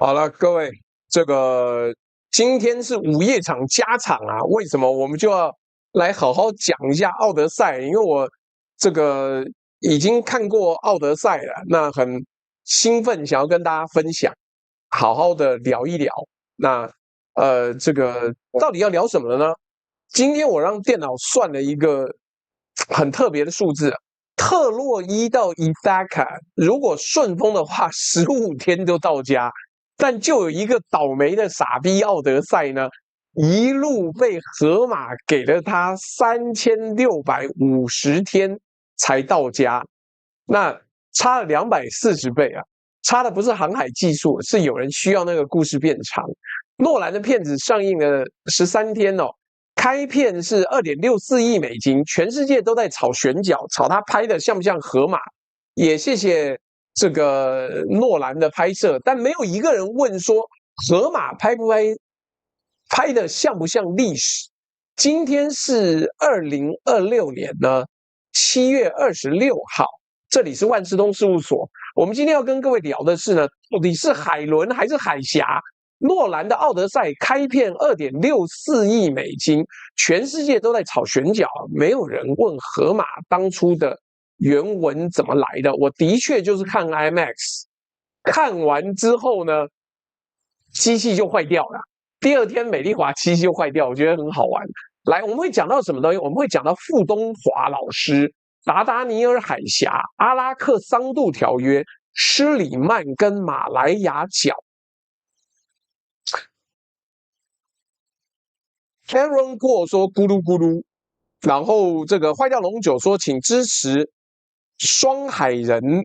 好了，各位，今天是午夜場加场啊，为什麼我們就要來好好講一下《奧德賽》？因為我已經看過《奧德賽》了，那很興奮，想要跟大家分享，好好的聊一聊。那到底要聊什麼呢？今天我讓電腦算了一個很特別的數字，特洛伊到伊萨卡，如果順風的話，15天就到家。但就有一個倒霉的傻逼奧德賽呢，一路被河馬給了他3650天才到家，那差了240倍啊！差的不是航海技術，是有人需要那個故事變長。諾蘭的片子上映了13天哦，開片是2.64億美金，全世界都在炒選角，炒他拍的像不像河馬？也謝謝諾蘭的拍攝，但沒有一個人問說河馬拍的像不像歷史。今天是2026年呢7月26號，這裡是萬事通事務所。我們今天要跟各位聊的是呢，到底是海倫還是海峽？諾蘭的《奧德賽》開片2.64億美金，全世界都在炒選角，沒有人問河馬當初的原文怎麼來的。我的確就是看 IMAX， 看完之後呢，機器就壞掉了。第二天美麗華機器就壞掉，我覺得很好玩。來，我們會講到什麼東西？我們會講到傅東華老師、達達尼爾海峽、阿拉克桑杜條約、施里曼跟馬來亞角。Aaron 過說咕嚕咕嚕，然後壞掉龍九說請支持雙黑人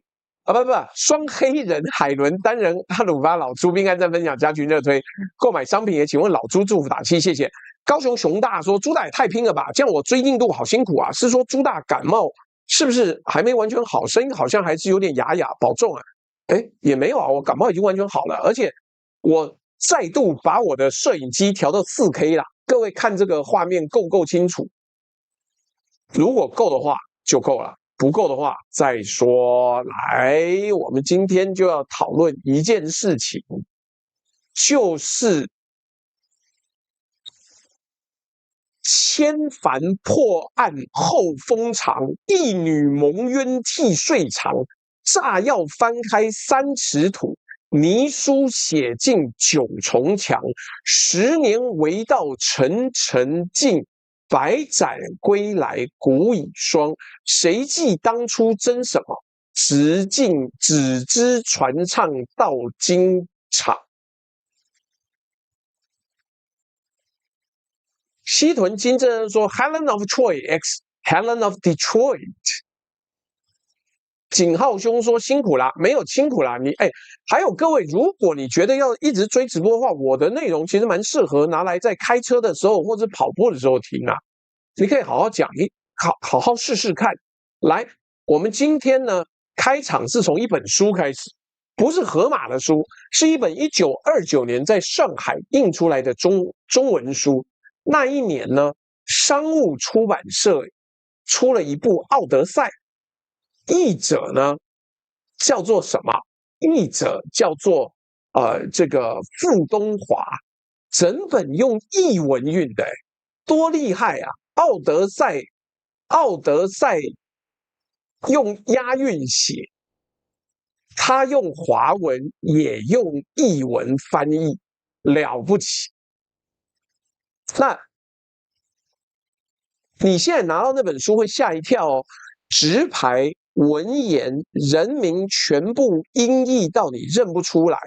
海倫單人哈魯巴老朱兵按讚分享加群熱推購買商品也請問老朱祝福打氣謝謝。高雄熊大說朱大也太拼了吧，這樣我追進度好辛苦啊，是說朱大感冒是不是還沒完全好，聲音好像還是有點啞啞，保重啊。也沒有啊，我感冒已經完全好了，而且我再度把我的攝影機調到 4K 啦，各位看這個畫面夠不夠清楚？如果夠的話就夠了，不夠的話再說。來，我們今天就要討論一件事情，就是千帆破案後風長，一女蒙冤替稅償，乍要翻開3尺土，泥書寫進9重牆，10年為道沉沉燼，百斬歸來骨已霜。誰記當初爭什麼？只知傳唱到今場。西屯金正恩說 Helen of Troy x Helen of Detroit。景浩兄說辛苦啦，沒有辛苦啦。還有各位，如果你覺得要一直追直播的話，我的內容其實蠻適合拿来在開車的時候或者跑步的時候聽啊。你可以好好講，好好試試看。來，我們今天呢，開場是從一本書開始，不是河馬的書，是一本1929年在上海印出來的中文書。那一年呢，商務出版社出了一部《奧德賽》。譯者呢叫做什麼？譯者叫做傅東華，整本用譯文運的，多厲害啊！奧德賽用押韻寫，他用華文也用譯文翻譯，了不起。那你現在拿到那本書會嚇一跳哦，直排文言人名全部音譯到你認不出來。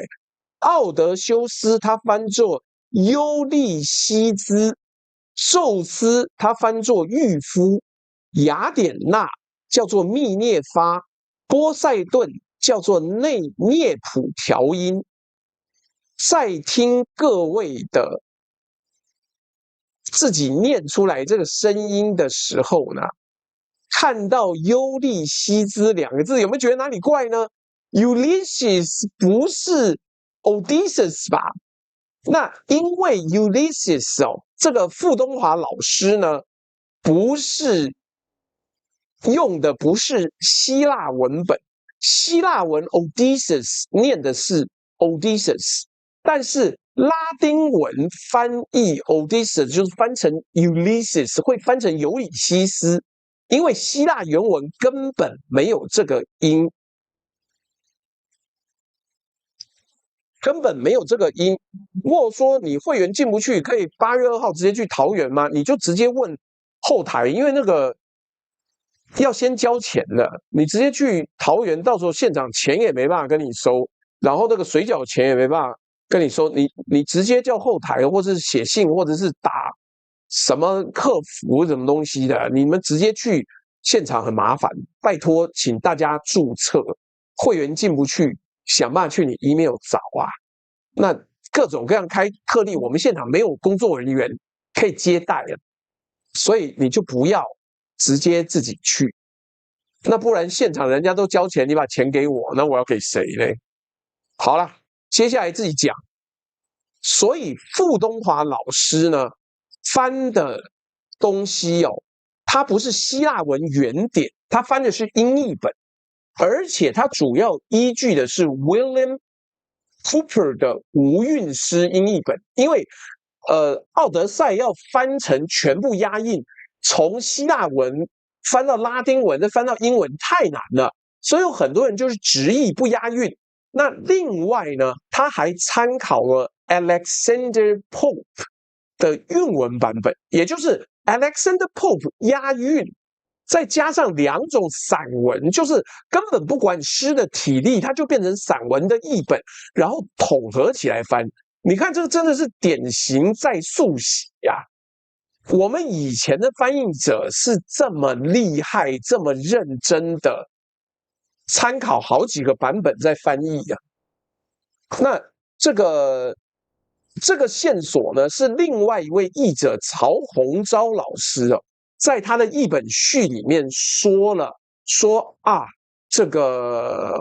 奧德修斯他翻作優利西茲，宙斯他翻作御夫，雅典娜叫做密涅发，波塞頓叫做涅普調音。在聽各位的自己念出來這個聲音的時候呢，看到優利西茲2個字，有沒有覺得哪裡怪呢？ Ulysses 不是 Odysseus 吧？那因為 Ulysses 這個傅東華老師呢，用的不是希臘文本，希臘文 Odysseus 念的是 Odysseus，但是拉丁文翻譯 Odysseus 就是翻成 Ulysses， 會翻成尤里西斯，因為希臘原文根本没有這個音。根本沒有這個音。如果說你會员進不去，可以8月2號直接去桃園嗎？你就直接問後台，因為那個要先交錢的。你直接去桃園，到時候現場錢也沒辦法跟你收，然後那個水餃錢也沒辦法跟你收。你直接叫後台，或者是寫信，或者是打什麼客服什麼東西的，你們直接去現場很麻煩。拜託，請大家註冊，會員進不去，想辦法去你 email 找啊。那各種各樣開特例，我們現場沒有工作人員可以接待了，所以你就不要直接自己去。那不然現场人家都交錢，你把錢給我，那我要給誰呢？好了，接下來自己講。所以傅東華老師呢翻的東西哦，他不是希臘文原典，他翻的是英譯本。而且它主要依據的是 William Cooper 的无韻詩英譯本，因為奧德賽要翻成全部押韻，從希臘文翻到拉丁文再翻到英文太難了，所以有很多人就是直譯不押韻。那另外呢，他還參考了 Alexander Pope 的韻文版本，也就是 Alexander Pope 押韻。再加上2種散文，就是根本不管詩的體例，它就变成散文的譯本，然後統合起來翻。你看，這個真的是典型在速寫呀！我們以前的翻譯者是這麼厲害、這麼認真的參考好幾個版本在翻譯呀。那這個線索呢，是另外一位譯者曹洪昭老師哦。在他的譯本序裡面說啊，這個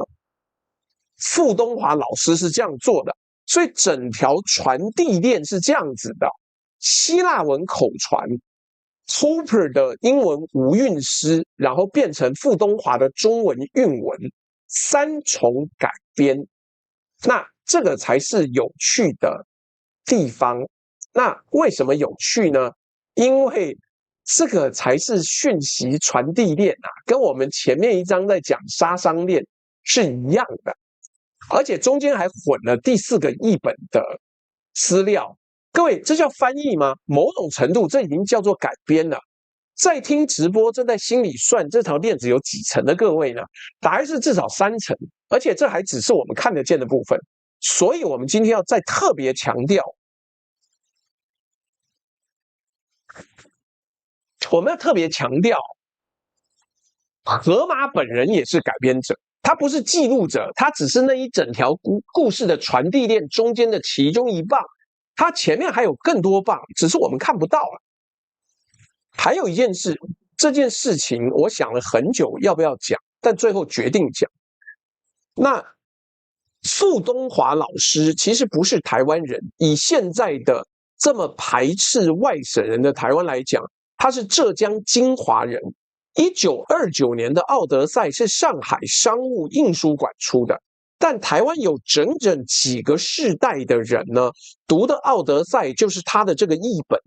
傅東華老師是這樣做的，所以整條傳遞鏈是這樣子的：希臘文口傳 ，Cooper 的英文無韻詩，然後變成傅東華的中文韻文，3重改編。那這個才是有趣的地方。那為什麼有趣呢？因為這個才是訊息傳遞鏈啊，跟我們前面一章在講殺傷鏈是一樣的，而且中間還混了第4個譯本的資料。各位，這叫翻譯嗎？某種程度，這已經叫做改編了。在聽直播正在心裡算這條鏈子有幾層的各位呢，答案是至少3層，而且這還只是我們看得見的部分。所以我們今天要再特別強調。我們要特別強調，荷馬本人也是改編者，他不是記錄者，他只是那一整條故事的傳遞鏈中間的其中一棒，他前面還有更多棒，只是我們看不到了。還有一件事，這件事情我想了很久要不要講，但最後決定講。那傅東華老師其實不是台灣人，以現在的這麼排斥外省人的台灣來講，他是浙江金華人。1929年的《奧德賽》是上海商務印書館出的，但台灣有整整幾個世代的人呢，讀的《奧德賽》就是他的這個譯本。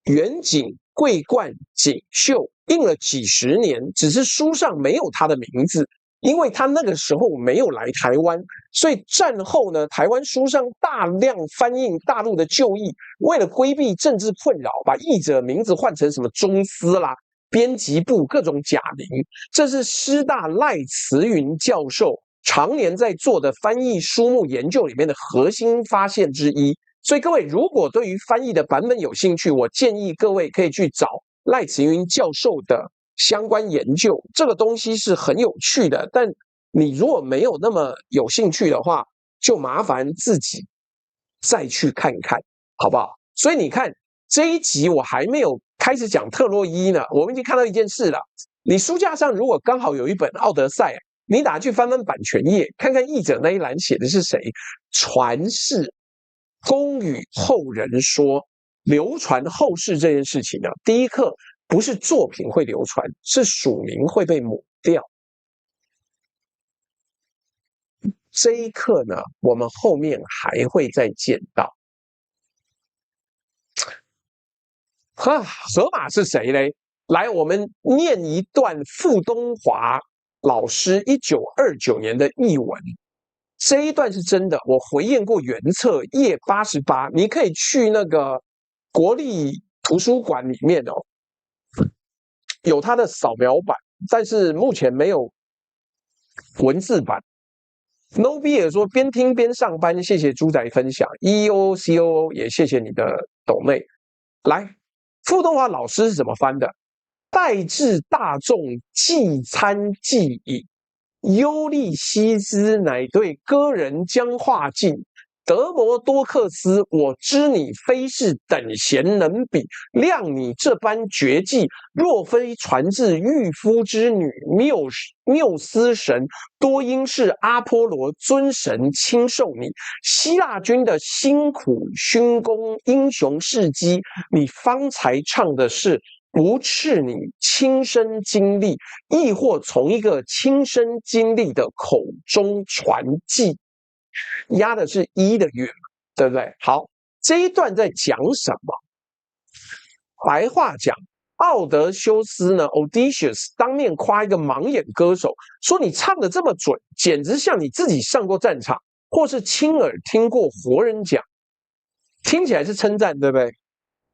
遠景、桂冠、錦繡印了幾十年，只是書上沒有他的名字，因為他那個時候沒有來台灣，所以戰後呢，台灣書上大量翻印大陸的舊譯，為了規避政治困擾，把譯者名字換成什麼中司啦、編輯部各種假名。這是師大賴慈雲教授常年在做的翻譯書目研究裡面的核心發現之一。所以各位如果對於翻譯的版本有興趣，我建議各位可以去找賴慈雲教授的相關研究，這個東西是很有趣的。但你如果沒有那麼有興趣的話，就麻煩自己再去看看，好不好？所以你看這一集我還沒有開始講特洛伊呢，我們已經看到一件事了。你書架上如果剛好有一本《奧德賽》，你打去翻翻版權頁，看看譯者那一欄寫的是誰，傳世公與後人說，流傳後世這件事情呢，第一課不是作品會流傳，是署名會被抹掉。這一課呢，我們後面還會再見到。河馬是誰嘞？來，我們念一段傅東華老師1929年的譯文。這一段是真的，我回驗過原冊頁88，你可以去那個國立圖書館裡面哦，有它的掃描版，但是目前沒有文字版。No B 也說邊聽邊上班，謝謝豬仔分享。EOCOO 也謝謝你的抖內。來，傅東華老師是怎麼翻的？待至大眾既餐既飲，優利西斯乃對歌人將話盡。德摩多克斯，我知你非是等閒能比，諒你這般絕技，若非傳自御夫之女繆斯神，多因是阿波羅尊神親授你。希臘軍的辛苦勳功英雄事蹟，你方才唱的是不是你親身經歷，亦或從一個親身經歷的口中傳記？押的是一的韻，對不對？好，這一段在講什麼？白話講，奧德修斯呢 ，Odysseus 當面誇一個盲眼歌手，說你唱的這麼準，簡直像你自己上過戰場，或是親耳聽過活人講。聽起來是稱讚，對不對？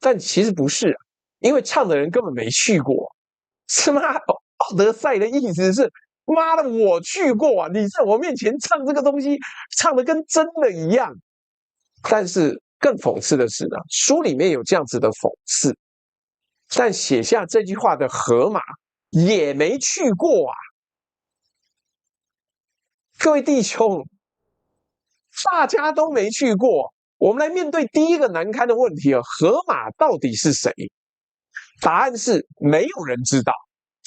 但其實不是，因為唱的人根本沒去過。是嗎？奧德賽的意思是，媽的，我去過啊！你在我面前唱這個東西，唱的跟真的一樣。但是更諷刺的是呢，書裡面有這樣子的諷刺，但寫下這句話的荷馬也沒去過啊！各位弟兄，大家都沒去過。我們來面對第一個難堪的問題啊，荷馬到底是誰？答案是沒有人知道。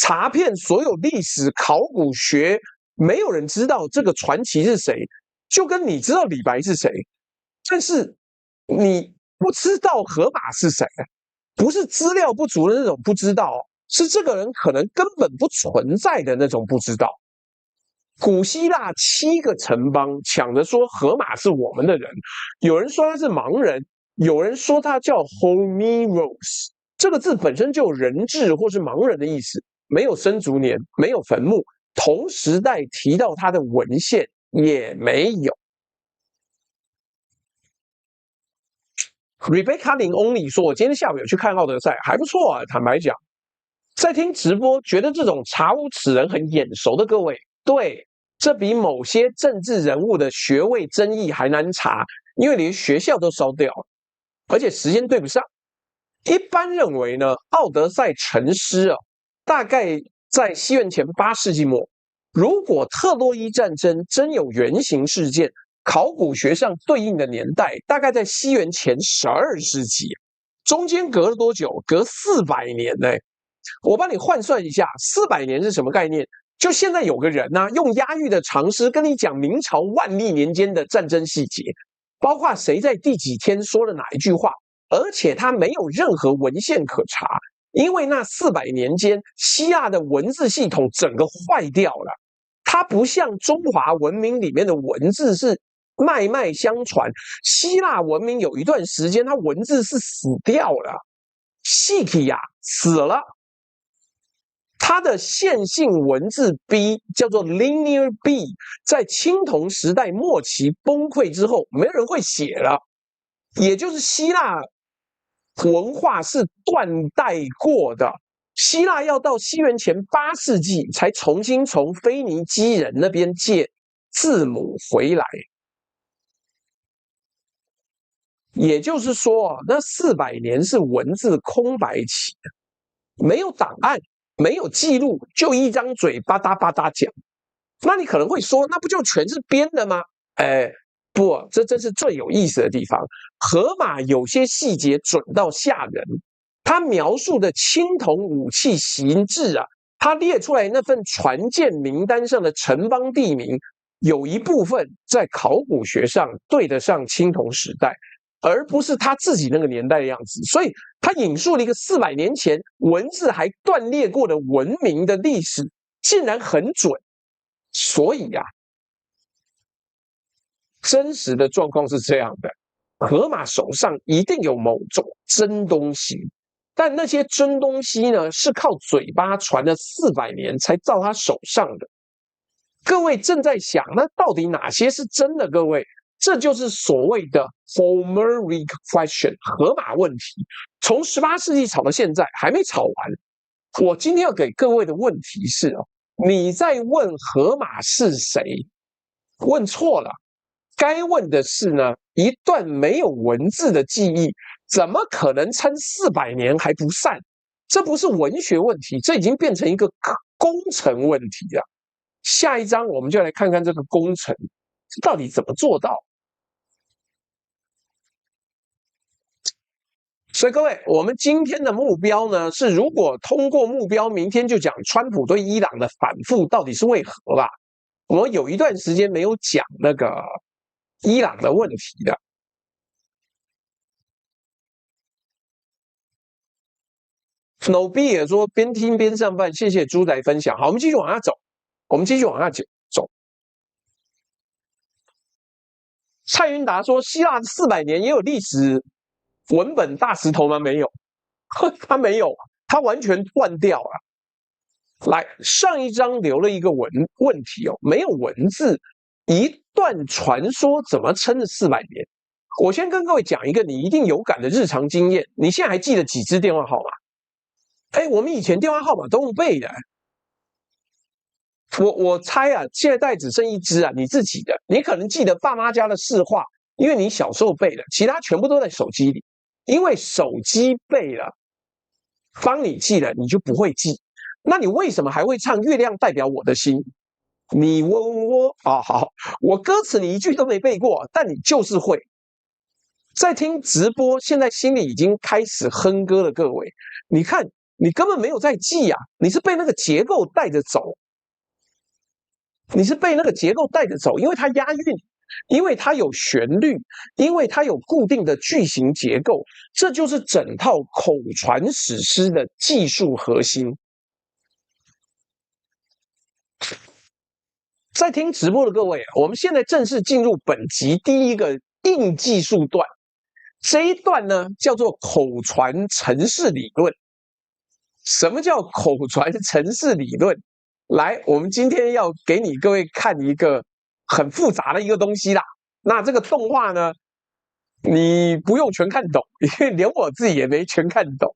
查遍所有歷史考古學，沒有人知道這個傳奇是誰，就跟你知道李白是誰，但是你不知道荷馬是誰，不是資料不足的那種不知道，是這個人可能根本不存在的那種不知道。古希臘7個城邦搶着說荷馬是我們的人，有人說他是盲人，有人說他叫 Homeros， 這個字本身就有人質或是盲人的意思。沒有生卒年，沒有墳墓，同時代提到他的文獻也沒有。Rebecca Lin Only 說：“我今天下午有去看奧德賽，還不錯啊。坦白講，在聽直播，覺得這種查無此人很眼熟的各位，對，這比某些政治人物的學位爭議還難查，因為連學校都燒掉了，而且時間對不上。一般認為呢，奧德賽成詩啊。”大概在西元前8世紀末，如果特洛伊戰爭真有原型事件，考古學上對應的年代大概在西元前12世紀，中間隔了多久？隔400年呢？我幫你換算一下，400年是什麼概念？就現在有個人啊，用押韻的長詩跟你講明朝萬曆年間的戰爭細節，包括誰在第幾天說了哪一句話，而且他沒有任何文獻可查。因為那400年間，希臘的文字系統整個壞掉了，它不像中華文明裡面的文字是脈脈相傳。希臘文明有一段時間，它文字是死掉了，細體呀死了，它的線性文字 B 叫做 Linear B， 在青銅時代末期崩溃之後，沒人會寫了，也就是希臘文化是斷代過的，希臘要到西元前8世紀才重新從腓尼基人那邊借字母回來。也就是說，那400年是文字空白期，沒有檔案，沒有記錄，就一張嘴吧嗒吧嗒講。那你可能會說，那不就全是編的嗎？不，這真是最有意思的地方。荷馬有些細節準到嚇人，他描述的青銅武器形制啊，他列出來那份傳件名單上的城邦地名，有一部分在考古學上對得上青銅時代，而不是他自己那個年代的樣子。所以他引述了一個400年前文字還斷裂過的文明的歷史，竟然很準。所以啊，真實的狀況是這樣的：荷馬手上一定有某種真東西，但那些真東西呢，是靠嘴巴傳了400年才到他手上的。各位正在想，那到底哪些是真的？各位，這就是所謂的 Homeric question 荷馬問題。從18世紀吵到現在還沒吵完。我今天要給各位的問題是你在問荷馬是誰？問錯了，該問的是呢，一段沒有文字的記憶，怎麼可能撐400年還不散？這不是文學問題，這已經變成一個工程問題了。下一章我們就來看看這個工程到底怎麼做到。所以各位，我們今天的目標呢是，如果通過目標，明天就講川普對伊朗的反覆到底是為何吧。我們有一段時間沒有講那個伊朗的問題的。No B 也說邊聽邊上班，謝謝豬仔分享。好，我們繼續往下走。走。蔡雲達說，希臘400年也有歷史文本大石頭嗎？沒有，他沒有，他完全斷掉了。來，上一章留了一個問題沒有文字，一段傳說怎麼撐了400年？我先跟各位講一個你一定有感的日常經驗。你現在還記得幾支電話號碼？我們以前電話號碼都用背的。我猜啊，現在大概只剩1支啊，你自己的。你可能記得爸媽家的市話，因為你小時候背的，其他全部都在手機裡。因為手機背了，幫你記了，你就不會記。那你為什麼還會唱《月亮代表我的心》？你問我好，我歌詞你一句都沒背過，但你就是會。在聽直播，現在心裡已經開始哼歌了。各位，你看，你根本沒有在記啊，你是被那個結構帶着走。因為它押韻，因為它有旋律，因為它有固定的句型結構，這就是整套口傳史詩的技術核心。在聽直播的各位，我們現在正式進入本集第一個硬技術段。這一段呢，叫做口傳程式理論。什麼叫口傳程式理論？來，我們今天要給你各位看一個很複雜的一個東西啦。那這個動畫呢，你不用全看懂，因為連我自己也沒全看懂。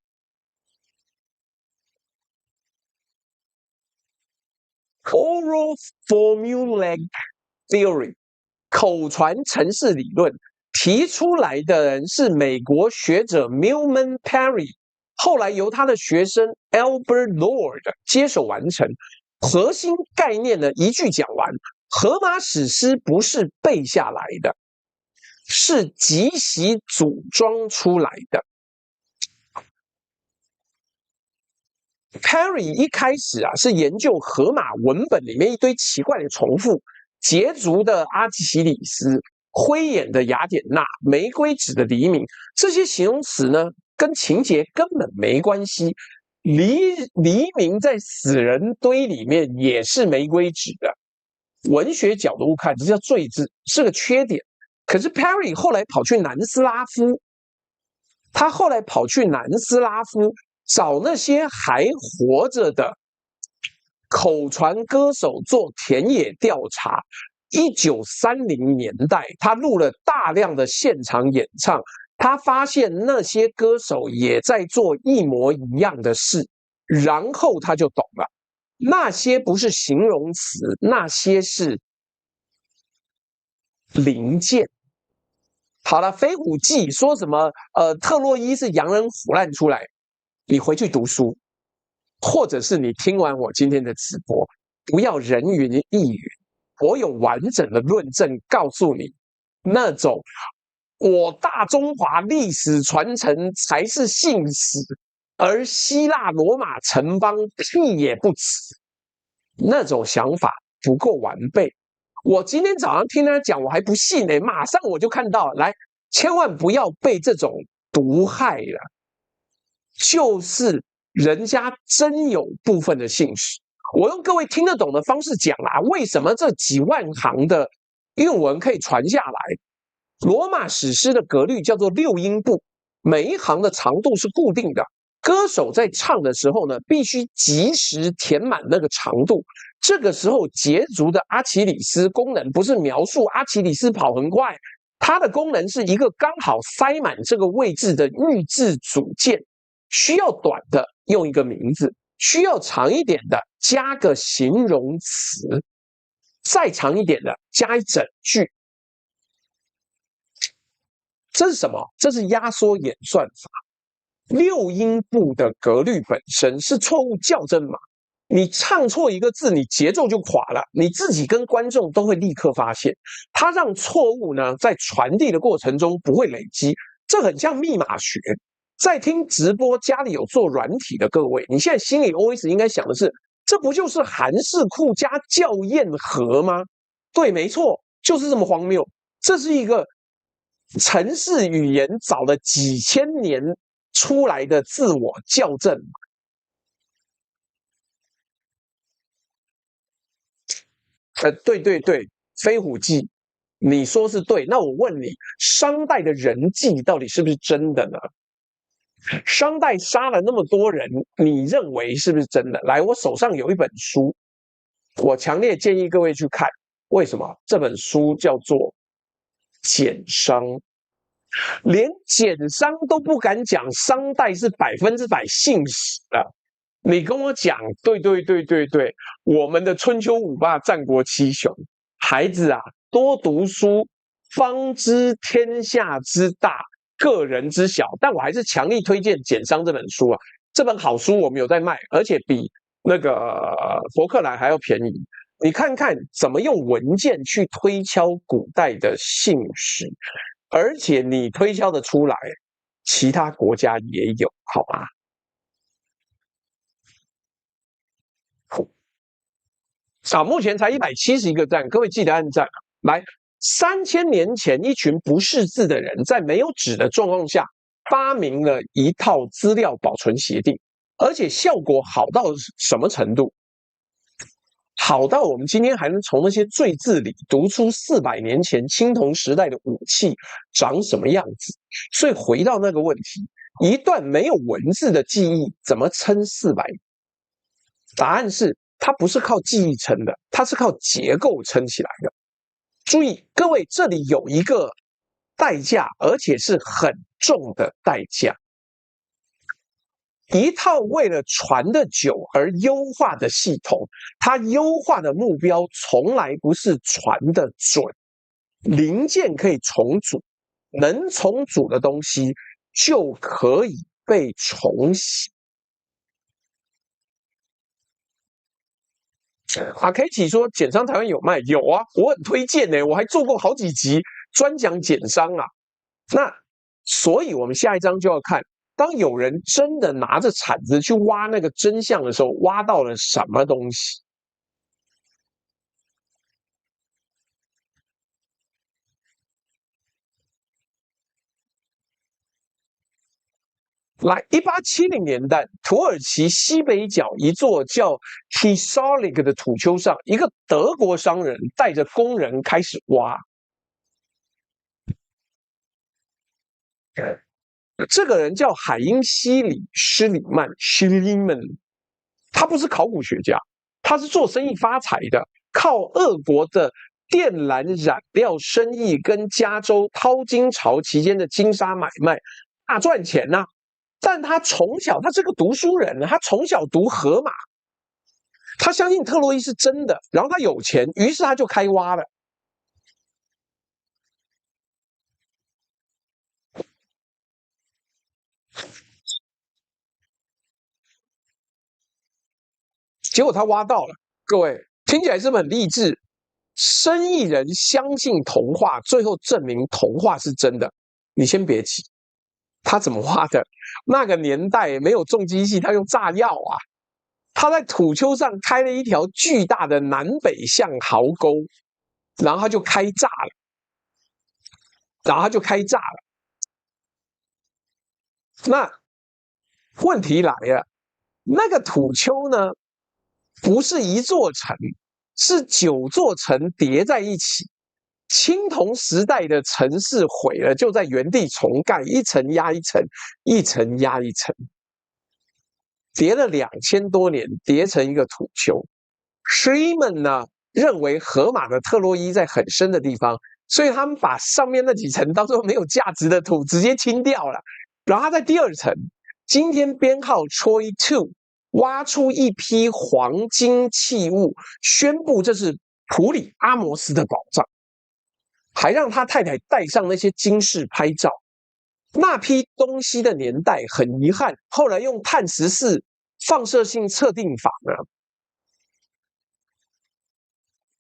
Oral Formulaic Theory 口傳程式理論提出來的人是美國學者 Milman Parry， 後來由他的學生 Albert Lord 接手完成。核心概念呢，一句講完，荷馬史詩不是背下來的，是即席組裝出來的。Parry 一開始是研究荷馬文本裡面一堆奇怪的重複，捷足的阿基里斯，灰眼的雅典娜，玫瑰指的黎明，這些形容詞呢，跟情節根本沒關係。黎明在死人堆裡面也是玫瑰指的，文學角度看，這叫贅字，是個缺點。可是 Parry 後來跑去南斯拉夫，找那些還活着的口傳歌手做田野調查。1930年代，他錄了大量的現場演唱。他發現那些歌手也在做一模一樣的事，然後他就懂了，那些不是形容詞，那些是零件。好了，飛虎記說什麼特洛伊是洋人唬爛出來，你回去讀書，或者是你聽完我今天的直播，不要人云亦云，我有完整的論證告訴你，那種我大中華歷史傳承才是信史，而希臘羅馬城邦屁也不遲，那種想法不夠完備。我今天早上聽他講，我還不信呢，馬上我就看到了。來，千萬不要被這種毒害了，就是人家真有部分的信史。我用各位聽得懂的方式講啦，為什麼這幾萬行的韻文可以傳下來。羅馬史詩的格律叫做六音部，每一行的長度是固定的。歌手在唱的時候呢，必須及時填滿那個長度。這個時候，捷足的阿基里斯功能不是描述阿基里斯跑很快，它的功能是一個剛好塞滿這個位置的預置組件。需要短的用一個名字，需要長一點的加個形容詞，再長一點的加一整句。這是什麼？這是壓縮演算法。六音部的格律本身是錯誤校正碼，你唱錯一個字，你節奏就垮了，你自己跟觀眾都會立刻發現。它讓錯誤呢在傳遞的過程中不會累積，這很像密碼學。在聽直播家裡有做軟體的各位，你現在心裡 always 應該想的是，這不就是函式庫加校驗盒嗎？對，沒錯，就是這麼荒謬。這是一個程式語言早了幾千年出來的自我校正。对，飛虎記，你說是對，那我問你，商代的人祭到底是不是真的呢？商代殺了那麼多人，你認為是不是真的？來，我手上有一本書，我強烈建議各位去看。為什麼？這本書叫做《簡商》，連簡商都不敢講商代是100%信史的。你跟我講，對，我們的春秋五霸、戰國七雄，孩子啊，多讀書，方知天下之大，個人之小。但我還是強力推薦《簡商》這本書啊，這本好書我們有在賣，而且比那個博客來還要便宜。你看看怎麼用文件去推敲古代的信史，而且你推敲得出來，其他國家也有，好吧？目前才171個讚，各位記得按讚。來，3000年前，一群不識字的人在沒有紙的狀況下，發明了一套資料保存協定，而且效果好到什麼程度？好到我們今天還能從那些罪字裡讀出400年前青銅時代的武器長什麼樣子。所以回到那個問題，一段沒有文字的記憶怎麼撐400年？答案是，它不是靠記憶撐的，它是靠結構撐起来的。注意，各位，這裡有一個代價，而且是很重的代價。一套為了傳得久而優化的系統，它優化的目標從來不是傳得準。零件可以重組，能重組的東西就可以被重寫。可以起說簡商台灣有賣，有啊，我很推薦呢，我還做過好幾集專講簡商啊。那所以我們下一章就要看，當有人真的拿着鏟子去挖那個真相的時候，挖到了什麼東西？來，1870年代，土耳其西北角一座叫 Hisarlik 的土丘上，一個德國商人帶着工人開始挖。這個人叫海因希里·施里曼 （Schliemann），他不是考古學家，他是做生意發財的，靠俄國的靛藍染料生意跟加州淘金潮期間的金沙買賣大賺錢吶。但他從小，他是個讀書人，他從小讀荷馬，他相信特洛伊是真的，然後他有錢，於是他就開挖了。結果他挖到了，各位聽起來是不是很勵志？生意人相信童話，最後證明童話是真的。你先別急，他怎麼挖的？那個年代沒有重機器，他用炸藥啊！他在土丘上開了一條巨大的南北向壕溝，然後他就開炸了，那問題來了，那個土丘呢，不是一座城，是9座城疊在一起。青銅時代的城市毀了，就在原地重蓋，一層壓一層，一層壓一層，疊了2000多年，疊成一個土丘。Schliemann 呢認為荷馬的特洛伊在很深的地方，所以他們把上面那幾層當作沒有價值的土直接清掉了。然後他在第2層，今天編號 Troy 2，挖出一批黃金器物，宣布這是普里阿摩斯的寶藏。還讓他太太帶上那些金飾拍照。那批東西的年代很遺憾，後來用碳14放射性測定法呢，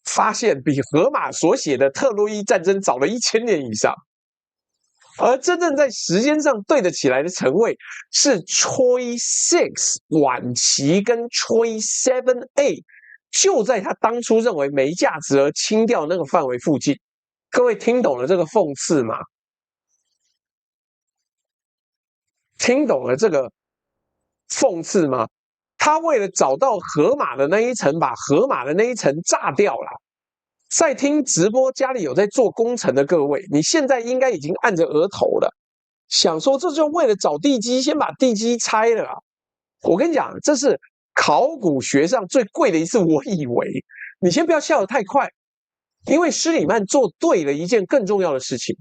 發現比荷馬所寫的特洛伊戰爭早了1000年以上。而真正在時間上對得起來的城位是 Troy 6晚期跟 Troy 7A， 就在他當初認為沒價值而清掉那個範圍附近。各位聽懂了這個諷刺嗎？聽懂了這個諷刺嗎？他為了找到荷馬的那一層，把荷馬的那一層炸掉了。在聽直播家裡有在做工程的各位，你現在應該已經按着額頭了，想說這就為了找地基，先把地基拆了啊。我跟你講，這是考古學上最貴的一次，我以為。你先不要笑得太快。因為施里曼做對了一件更重要的事情，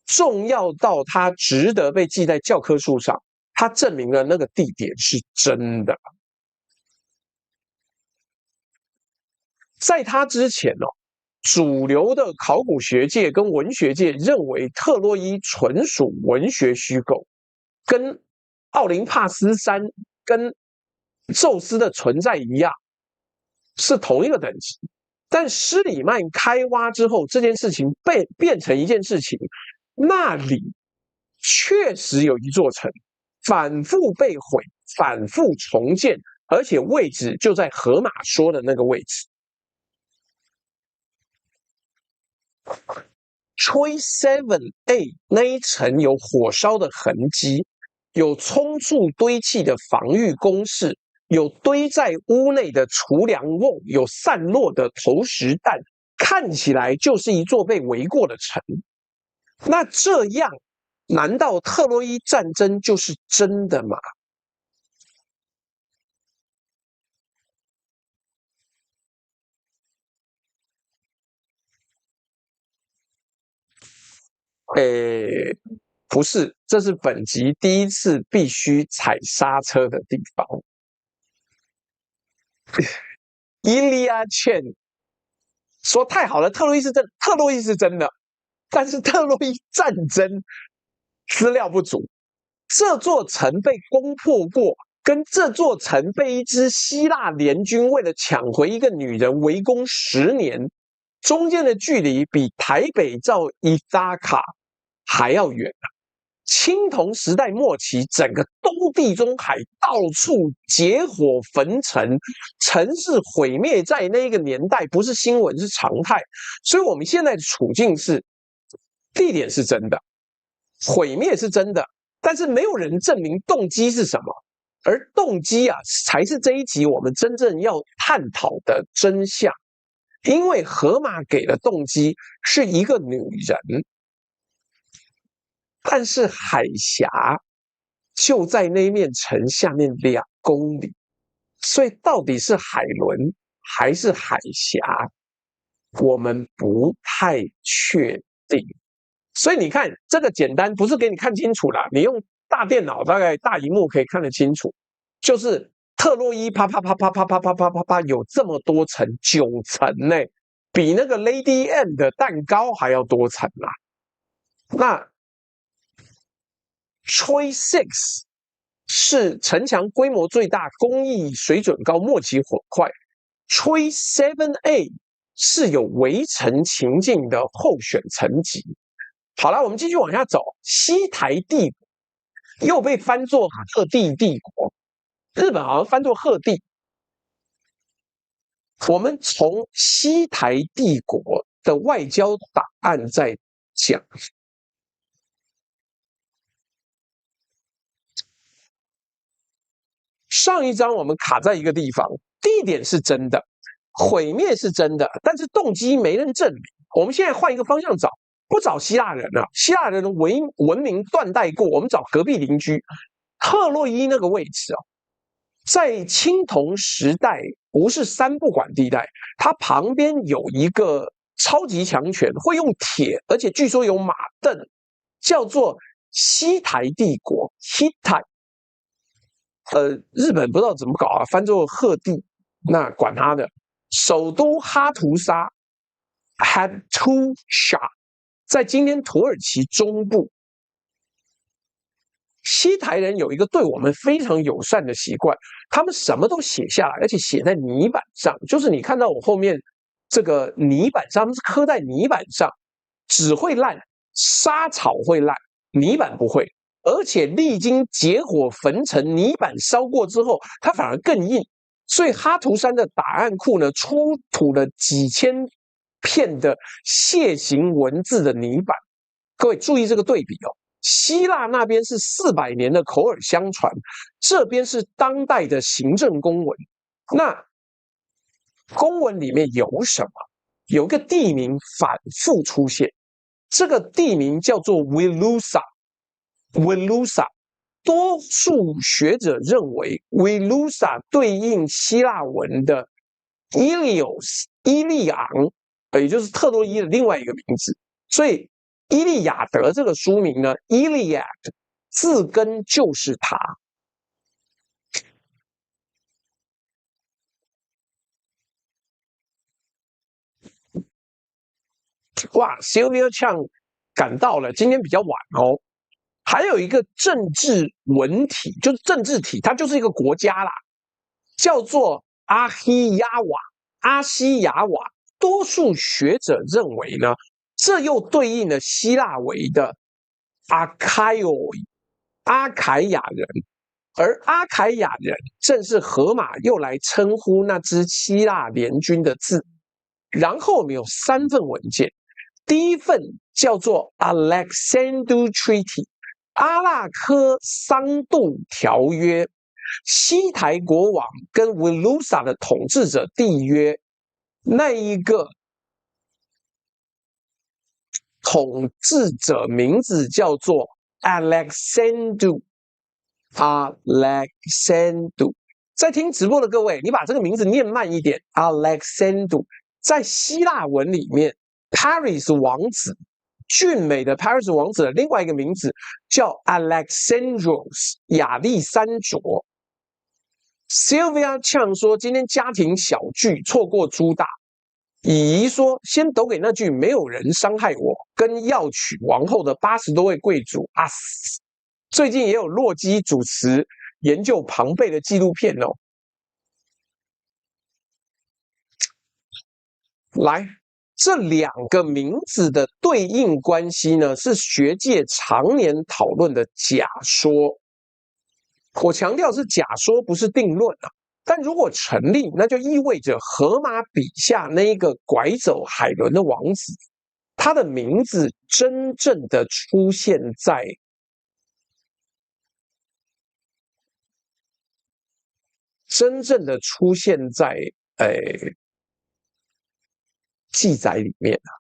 重要到他值得被記在教科書上。他證明了那個地點是真的。在他之前主流的考古學界跟文學界認為特洛伊純屬文學虛構，跟奧林帕斯山跟宙斯的存在一樣，是同一個等級。但施里曼開挖之後，這件事情變成一件事情，那裡確實有一座城，反覆被毀，反覆重建，而且位置就在荷馬說的那個位置。Troy 7A 那一層有火燒的痕跡，有匆促堆砌的防禦工事，有堆在屋內的儲糧瓮，有散落的投石彈，看起來就是一座被圍過的城。那這樣，難道特洛伊戰爭就是真的嗎？不是，這是本集第一次必須踩剎車的地方。Ilya Chen 說太好了，特洛伊是真，特洛伊是真的，但是特洛伊戰爭資料不足。這座城被攻破過，跟這座城被一支希臘聯軍為了搶回一個女人圍攻10年，中間的距離比台北到伊薩卡還要遠啊！青銅時代末期，整個東地中海到處結火焚城，城市毀滅在那個年代不是新聞，是常態。所以我們現在的處境是，地點是真的，毀滅是真的，但是沒有人證明動機是什麼。而動機啊，才是這一集我們真正要探討的真相。因為荷馬給的動機是一個女人。但是海峽就在那面城下面2公里，所以到底是海倫還是海峽，我們不太確定。所以你看，這個簡單不是給你看清楚啦，你用大電腦大概大螢幕可以看得清楚，就是特洛伊啪啪啪啪啪啪啪啪啪啪有這麼多層，9層呢，比那個 Lady M 的蛋糕還要多層啦。那Troy 6是城牆規模最大、工藝水準高、末期火快。Troy 7A 是有圍城情境的候選層級。好了，我們繼續往下走。西台帝國又被翻作赫地帝國，日本好像翻作赫地。我們從西台帝國的外交檔案再講。上一章我們卡在一個地方，地點是真的，毀滅是真的，但是動機沒人證明。我們現在換一個方向找，不找希臘人了，希臘人的文明斷代過，我們找隔壁鄰居特洛伊那個位置啊，在青铜时代不是三不管地帶，它旁邊有一個超級強權，會用鐵，而且據說有馬鐙，叫做西台帝國 （Hittite）。日本不知道怎麼搞啊，翻作赫地，那管他的。首都哈图沙 （Hattusha） 在今天土耳其中部。西台人有一個对我們非常友善的習慣，他们什麼都寫下來，而且寫在泥板上。就是你看到我後面這個泥板上，他們是刻在泥板上，紙會爛，沙草會爛，泥板不會。而且歷經結火焚成，泥板燒過之後，它反而更硬。所以哈圖山的檔案庫呢，出土了幾千片的楔形文字的泥板。各位注意這個對比哦。希臘那邊是400年的口耳相傳，這邊是當代的行政公文。那公文裡面有什麼？有個地名反覆出現，這個地名叫做 Wilusa。多數學者認為 Wilusa 對應希臘文的 Ilios 伊利昂，也就是特洛伊的另外一個名字。所以伊利亞德這個書名呢 ，Iliad 字根就是它。哇 ，Sylvia Chang 趕到了，今天比較晚哦。還有一個政治文體，就是政治體，它就是一個國家啦，叫做阿西亞瓦。多數學者認為呢，這又對應了希臘文的阿凱亞人，而阿凱亞人正是荷馬又來稱呼那支希臘聯軍的字。然後我們有3份文件，第一份叫做 Alexandru Treaty。阿拉科桑杜條約，西台國王跟 Wilusa 的統治者締約，那一個統治者名字叫做 Alexandru。在聽直播的各位，你把這個名字念慢一點 ，Alexandru。在希臘文裡面 ，Paris 王子。俊美的 Paris 王子的另外一個名字叫 Alexandros 亞歷山卓。Sylvia Chang 說今天家庭小聚錯過豬大。乙儀說先抖給那句沒有人傷害我跟要娶王後的80多位貴族啊。最近也有洛基主持研究龐貝的紀錄片哦。來。這2個名字的對應關係呢，是學界常年討論的假說。我強調是假說，不是定論啊。但如果成立，那就意味着荷馬筆下那一個拐走海倫的王子，他的名字真正的出現在記載裡面啊，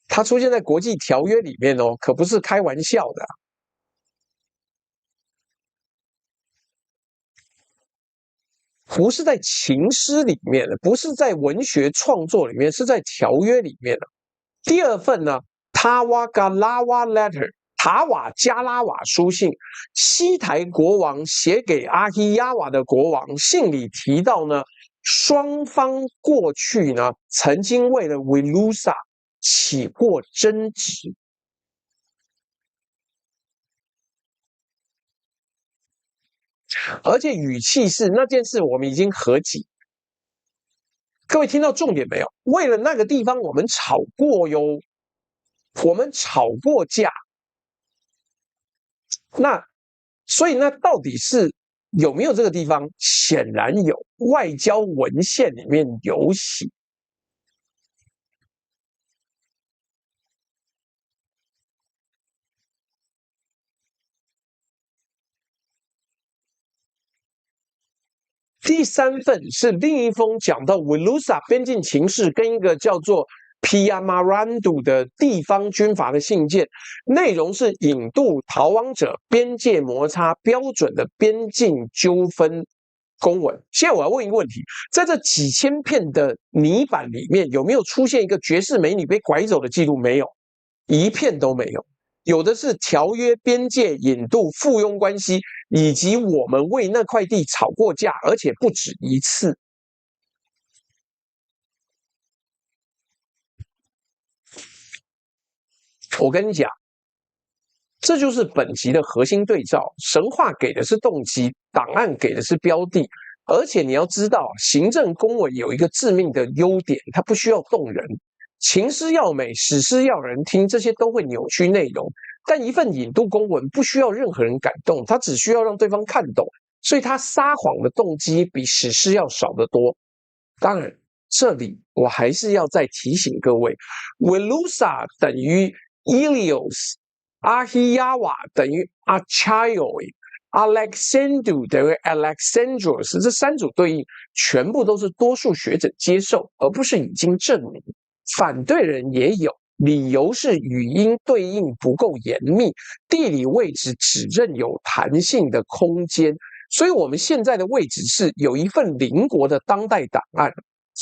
它出現在國際條約裡面哦，可不是開玩笑的啊。不是在情詩裡面的，不是在文學創作裡面，是在條約裡面的。第2份呢，塔瓦加拉瓦 letter， 塔瓦加拉瓦書信，西台國王寫給阿希亞瓦的國王，信裡提到呢。雙方過去呢，曾經為了 Wilusa 起過爭執，而且語氣是那件事我們已經和解。各位聽到重點沒有？為了那個地方我們吵過喲，我們吵過架。所以那到底是？有沒有這個地方？顯然有，外交文獻裡面有寫。第3份是另一封講到 Wilusa 邊境情勢跟一個叫做 Piamarandu 的地方軍閥的信件，內容是引渡逃亡者、邊界摩擦、標準的邊境糾紛公文。現在我要問一個問題，在這幾千片的泥板裡面，有沒有出現一個絕世美女被拐走的記錄？沒有，一片都沒有。有的是條約、邊界引渡、附庸關係，以及我們為那塊地吵過架，而且不止一次。我跟你講，這就是本集的核心對照。神話給的是動機，檔案給的是標的。而且你要知道，行政公文有一個致命的優點，它不需要動人。情詩要美，史詩要人聽，這些都會扭曲內容。但一份引渡公文不需要任何人感動，它只需要讓對方看懂，所以它撒謊的動機比史詩要少得多。當然，這裡我還是要再提醒各位 ，Wilusa 等於 Ilios， Ahiyawa 等於 Achaioi，Alexandru 等於 Alexandros， 這三組對應全部都是多數學者接受，而不是已經證明。反對人也有，理由是語音對應不夠嚴密，地理位置只認有彈性的空間。所以我們現在的位置是有一份鄰國的當代檔案，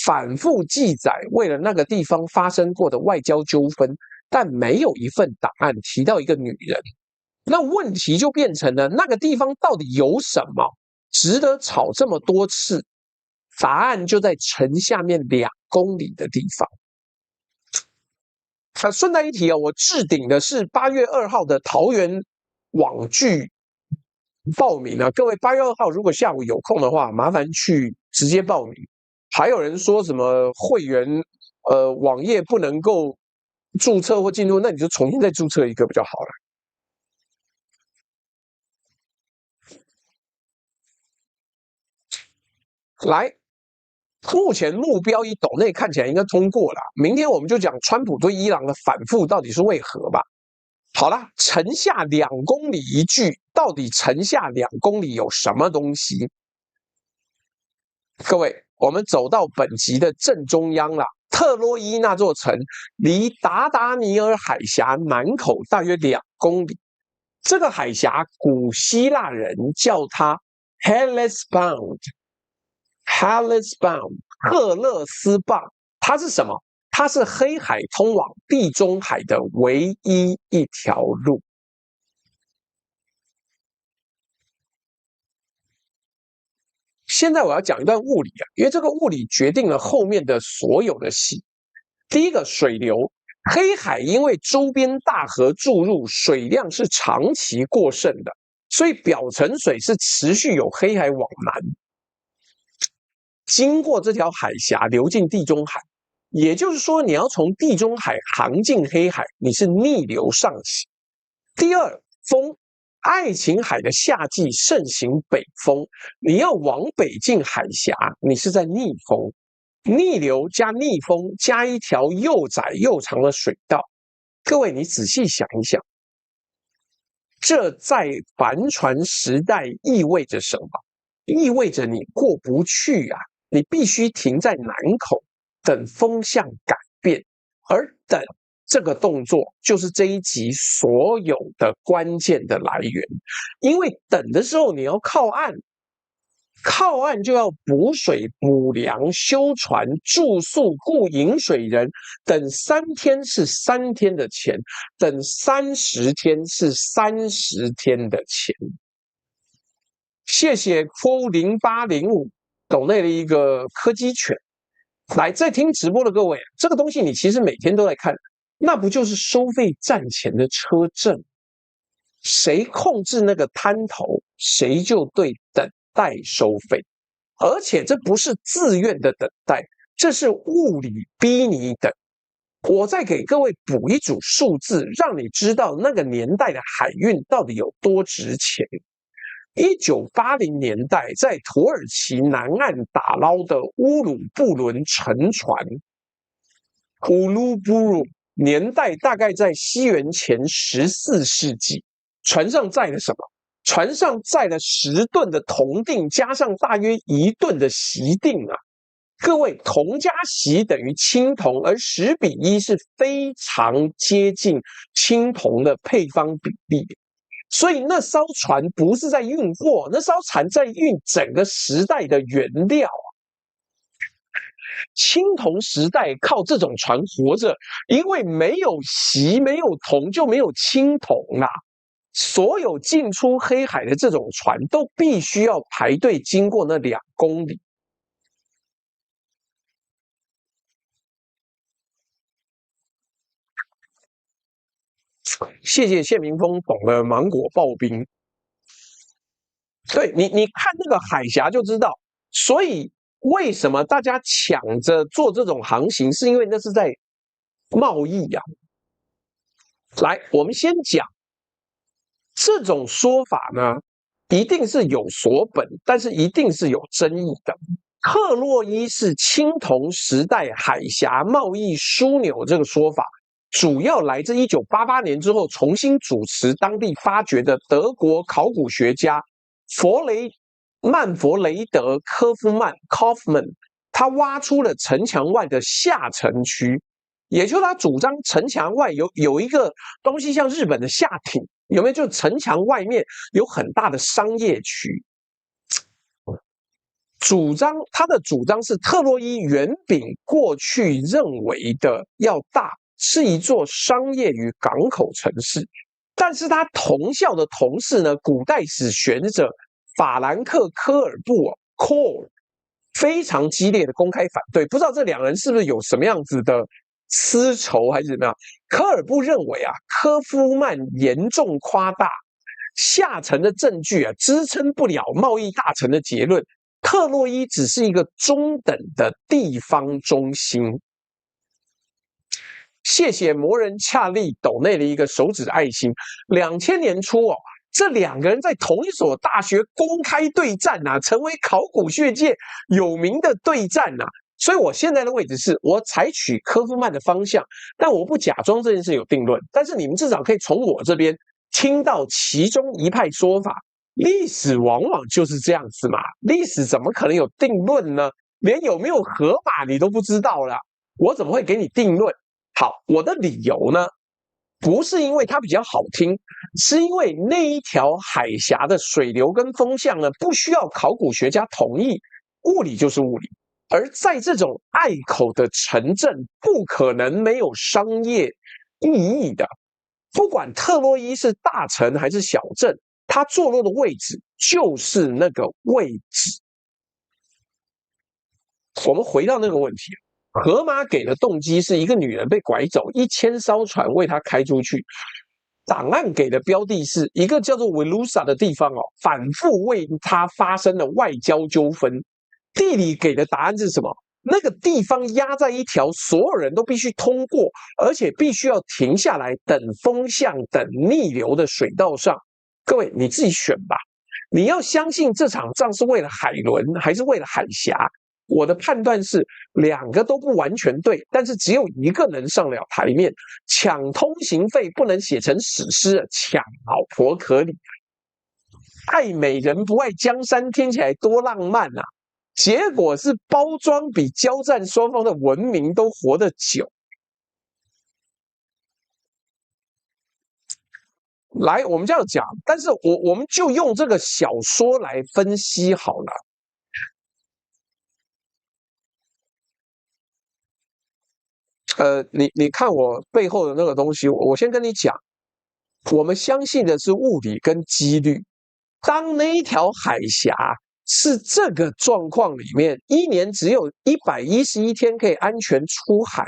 反覆記載為了那個地方發生過的外交糾紛，但沒有一份檔案提到一個女人。那問題就變成了那個地方到底有什麼值得吵這麼多次？答案就在城下面2公里的地方。順帶一提我置頂的是8月2號的桃園網劇報名各位8月2號如果下午有空的話，麻煩去直接報名。還有人說什麼會員網頁不能夠註冊或進入，那你就重新再註冊一個比較好了。來，目前目標以斗內看起來應該通過了，明天我們就講川普對伊朗的反覆到底是為何吧。好了，城下2公里一句，到底城下2公里有什麼東西？各位，我們走到本集的正中央了。特洛伊那座城離達達尼爾海峽南口大約2公里。這個海峽，古希臘人叫它 Hellespont， 赫勒斯棒。它是什麼？它是黑海通往地中海的唯一一條路。現在我要講一段物理因為這個物理決定了後面的所有的戲。第一個，水流。黑海因為周邊大河注入，水量是長期過剩的，所以表層水是持續由黑海往南，經過這條海峽流進地中海。也就是說，你要從地中海航進黑海，你是逆流上行。第二，風。愛琴海的夏季盛行北風，你要往北進海峽，你是在逆風。逆流加逆風加一條又窄又長的水道，各位你仔細想一想，這在帆船時代意味着什麼？意味着你過不去你必須停在南口，等風向改變，而等這個動作就是這一集所有的關鍵的來源。因為等的時候你要靠岸，靠岸就要補水、補糧、修船、住宿、雇飲水人，等3天是3天的錢，等30天是30天的錢。謝謝 Q0805 斗內的一個柯基犬。來，在聽直播的各位，這個東西你其實每天都在看，那不就是收費站前的車陣？誰控制那個灘頭，誰就對等待收費。而且這不是自願的等待，這是物理逼你等。我再給各位補一組數字，讓你知道那個年代的海運到底有多值錢。1980年代在土耳其南岸打撈的烏魯布倫沉船，烏魯布魯年代大概在西元前14世紀，船上載了什麼？船上載了10噸的銅锭，加上大約1噸的錫锭各位，銅加錫等於氫銅，而10:1是非常接近氫銅的配方比例。所以那艘船不是在運貨，那艘船在運整個時代的原料。青銅時代靠這種船活着，因為沒有錫沒有銅就沒有青銅啊。所有進出黑海的這種船都必須要排隊經過那2公里。謝謝謝明峰懂了芒果刨冰。對，你看那個海峽就知道，所以為什麼大家搶着做這種航行，是因為那是在貿易啊。來，我們先講這種說法呢，一定是有所本，但是一定是有爭議的。特洛伊是青銅時代海峽貿易樞紐這個說法，主要來自1988年之後重新主持當地發掘的德國考古學家曼弗雷德科夫曼 Kaufmann， 他挖出了城牆外的下城區，也就是他主張城牆外有一個東西像日本的下町，有沒有？就城牆外面有很大的商業區。他的主張是特洛伊遠比過去認為的要大，是一座商業與港口城市。但是他同校的同事呢，古代史學者法蘭克·科爾布 Kohl 非常激烈的公開反對，不知道這2人是不是有什麼樣子的私仇還是怎麼樣？科爾布認為啊，科夫曼嚴重誇大下層的證據啊，支撐不了貿易大臣的結論。特洛伊只是一個中等的地方中心。謝謝魔人恰利抖內的一個手指愛心。2000年初哦，這2個人在同一所大學公開對戰啊，成為考古學界有名的對戰啊。所以我現在的位置是我採取科夫曼的方向，但我不假裝這件事有定論。但是你們至少可以從我這邊聽到其中一派說法。歷史往往就是這樣子嘛，歷史怎麼可能有定論呢？連有沒有河馬你都不知道啦，我怎麼會給你定論？好，我的理由呢，不是因為它比較好聽，是因為那一條海峽的水流跟風向呢，不需要考古學家同意，物理就是物理。而在這種隘口的城鎮，不可能沒有商業意義的。不管特洛伊是大城還是小鎮，它坐落的位置就是那個位置。我們回到那個問題，荷馬給的動機是一個女人被拐走，1000艘船為她開出去。檔案給的標的是一個叫做維魯薩的地方哦，反覆為她發生了外交糾紛。地理給的答案是什麼？那個地方壓在一條所有人都必須通過，而且必須要停下來等風向、等逆流的水道上。各位，你自己選吧。你要相信這場仗是為了海輪，還是為了海峽？我的判斷是2個都不完全對，但是只有一個能上了台面。搶通行費不能寫成史詩，搶老婆可以。愛美人不愛江山，聽起來多浪漫啊！結果是包裝比交戰雙方的文明都活得久。來，我們這樣講，但是我們就用這個小說來分析好了。你看我背後的那個東西，我先跟你講，我們相信的是物理跟幾率。當那一條海峽是這個狀況裡面，一年只有111天可以安全出海，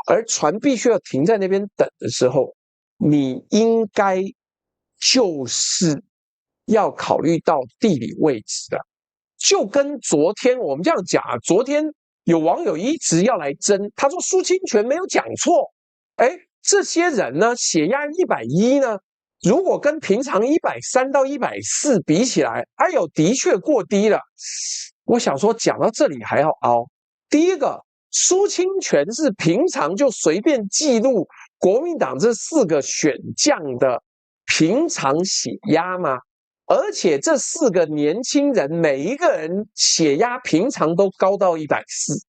而船必須要停在那邊等的時候，你應該就是要考慮到地理位置的。就跟昨天我們這樣講啊，昨天有網友一直要來爭，他說蘇清泉沒有講錯。這些人呢，血壓110呢，如果跟平常130到140比起來，哎呦，的確過低了。我想說，講到這裡還要凹。第一個，蘇清泉是平常就隨便記錄國民黨這4個選將的平常血壓嗎？而且這4個年輕人每一個人血壓平常都高到140，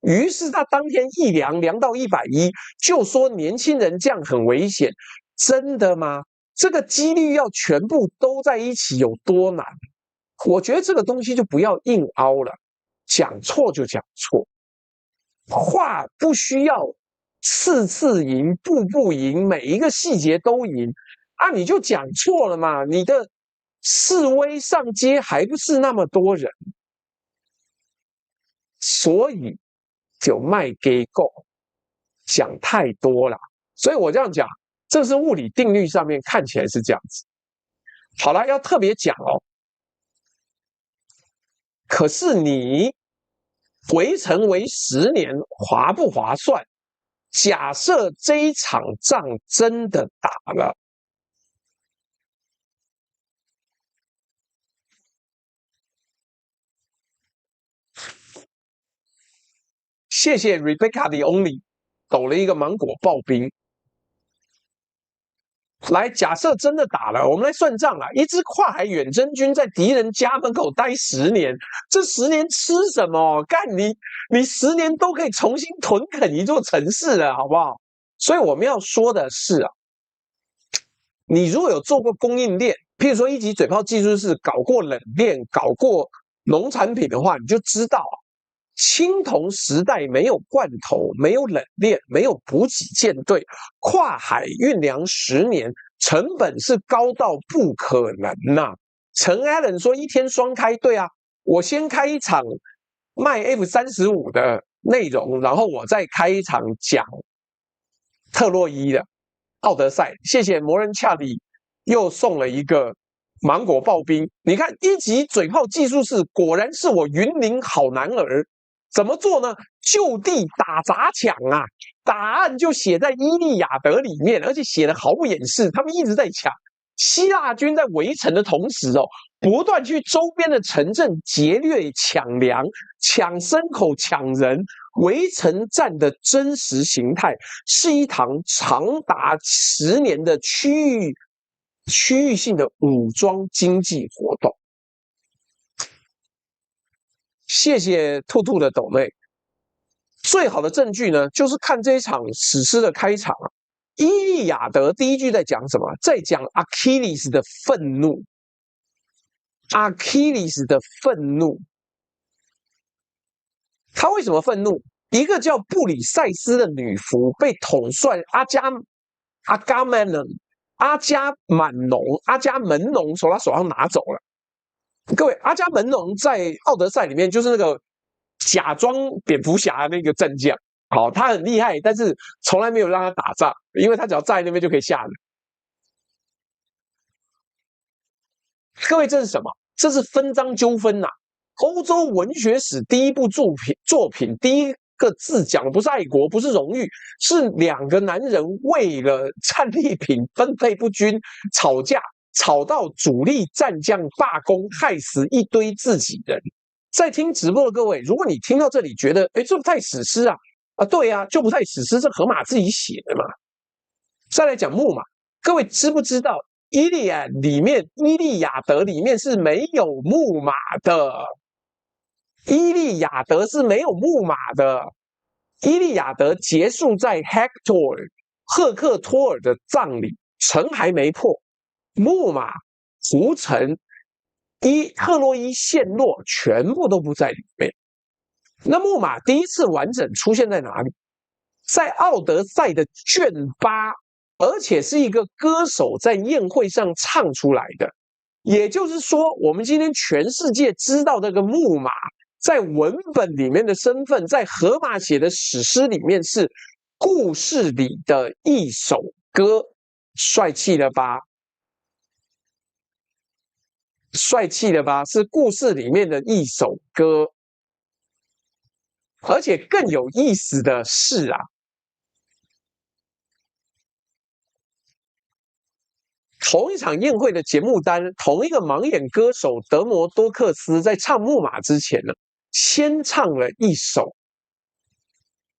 於是他當天一量到110，就說年輕人這樣很危險。真的嗎？這個幾率要全部都在一起有多難？我覺得這個東西就不要硬凹了，講錯就講錯，話不需要次次贏，步步贏，每一個細節都贏啊！你就講錯了嘛，你的示威上街還不是那麼多人，所以就賣給狗，講太多了。所以我這樣講，這是物理定律上面看起來是這樣子。好了，要特別講哦。可是你圍城圍10年划不划算？假設這一場仗真的打了，謝謝 Rebecca the Only 抖了一個芒果刨冰。來，假設真的打了，我們來算賬啊！一支跨海遠征軍在敵人家門口待10年，這10年吃什麼？幹你10年都可以重新屯墾一座城市了，好不好？所以我們要說的是啊，你如果有做過供應鏈，譬如說一級嘴炮技術室搞過冷鏈、搞過農產品的話，你就知道啊，青銅時代沒有罐頭，沒有冷鏈，沒有補給艦隊，跨海運糧10年，成本是高到不可能吶。陳 Allen 說一天雙開，對啊，我先開一場賣 F-35的內容，然後我再開一場講特洛伊的奧德賽。謝謝魔人恰里又送了一個芒果刨冰。你看一級嘴炮技術室果然是我雲林好男兒。怎麼做呢？就地打砸搶啊！答案就寫在《伊利亞德》裡面，而且寫的毫不掩飾。他們一直在搶，希臘軍在圍城的同時不斷去周邊的城鎮劫掠、搶糧、搶牲口、搶人。圍城戰的真實形態是一場長達10年的區域性的武裝經濟活動。謝謝兔兔的抖內。最好的證據呢，就是看這一場史詩的開場啊。伊利亞德第一句在講什麼？在講阿基里斯的憤怒。阿基里斯的憤怒，他為什麼憤怒？一個叫布里塞斯的女僕被統帥阿伽門農從他手上拿走了。各位，阿伽门农在《奧德賽》裡面就是那個假裝蝙蝠俠的那個戰將，好，他很厲害，但是從來沒有讓他打仗，因為他只要站在那邊就可以嚇人。各位，這是什麼？這是分贓糾紛吶！歐洲文學史第一部作品，第一個字講的不是愛國，不是榮譽，是2個男人為了戰利品分配不均吵架。吵到主力戰將罷工，害死一堆自己人。在聽直播的各位，如果你聽到這裡覺得，這不太史詩啊，對啊，就不太史詩，這荷馬自己寫的嘛。再來講木馬，各位知不知道伊利亞德裡面是沒有木馬的？伊利亞德是沒有木馬的。伊利亞德結束在赫克托爾的葬禮，城還沒破。木馬、屠城、特洛伊陷落，全部都不在裡面。那木馬第一次完整出現在哪裡？在《奧德賽》的卷8，而且是一個歌手在宴會上唱出來的。也就是說，我們今天全世界知道這個木馬在文本裡面的身份，在荷馬寫的史詩裡面是故事裡的一首歌，帥氣了吧？帥氣了吧？是故事裡面的一首歌。而且更有意思的是啊，同一场宴会的节目单，同一個盲眼歌手德摩多克斯在唱木馬之前呢，先唱了一首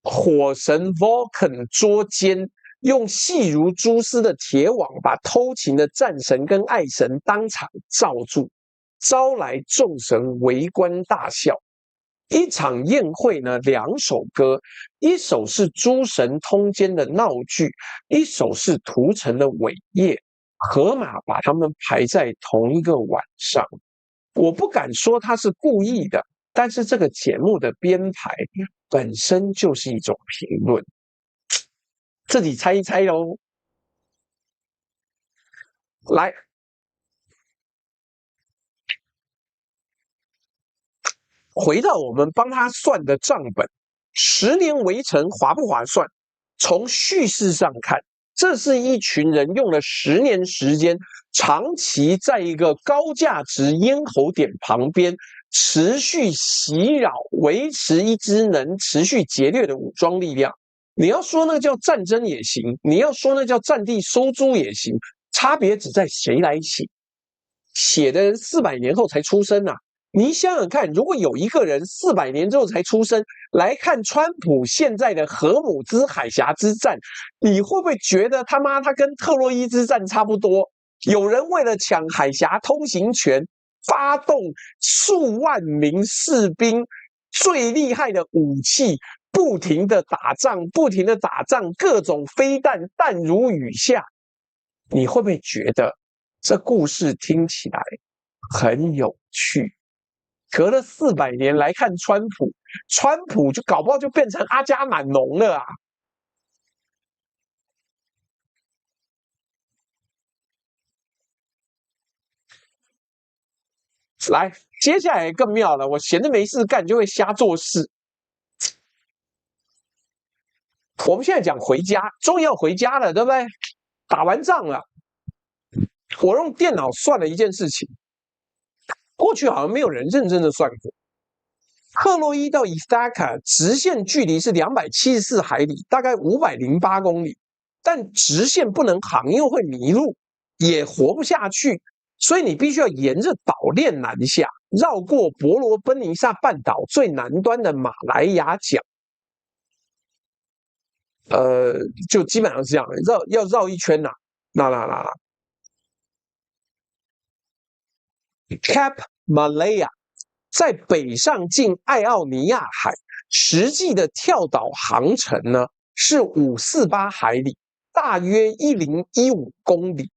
火神 Vulcan 捉奸，用細如蛛絲的鐵網把偷情的戰神跟愛神當場罩住，招來眾神圍觀大笑。一場宴會呢，2首歌，一首是諸神通姦的鬧劇，一首是屠城的偉業。荷馬把他們排在同一個晚上，我不敢說他是故意的，但是這個節目的編排本身就是一種評論，自己猜一猜嘍。來，回到我們幫他算的賬本，10年圍城划不划算？從敘事上看，這是一群人用了10年時間，長期在一個高價值咽喉點旁邊持續襲擾，維持一支能持續劫掠的武裝力量。你要說那個叫戰爭也行，你要說那叫戰地收租也行，差別只在誰來寫。寫的人400年後才出生啊！你想想看，如果有一個人400年之後才出生來看川普現在的荷姆茲海峽之戰，你會不會覺得他跟特洛伊之戰差不多？有人為了搶海峽通行權，發動數萬名士兵，最厲害的武器，不停的打仗，各種飛彈，彈如雨下。你會不會覺得這故事聽起來很有趣？隔了400年來看川普就搞不好就變成阿伽满農了啊！來，接下來更妙了，我閒着沒事幹就會瞎做事。我們現在講回家，終於要回家了，對不對？打完仗了，我用電腦算了一件事情。過去好像沒有人認真的算過，特洛伊到伊萨卡直線距離是274海里，大概508公里，但直線不能航，因為會迷路，也活不下去，所以你必須要沿着島鏈南下，繞過伯羅奔尼撒半島最南端的馬來亞角。就基本上是這樣，要繞一圈那。Cape Malaya 在北上近愛奧尼亞海，實際的跳島航程呢是548海里，大約1015公里，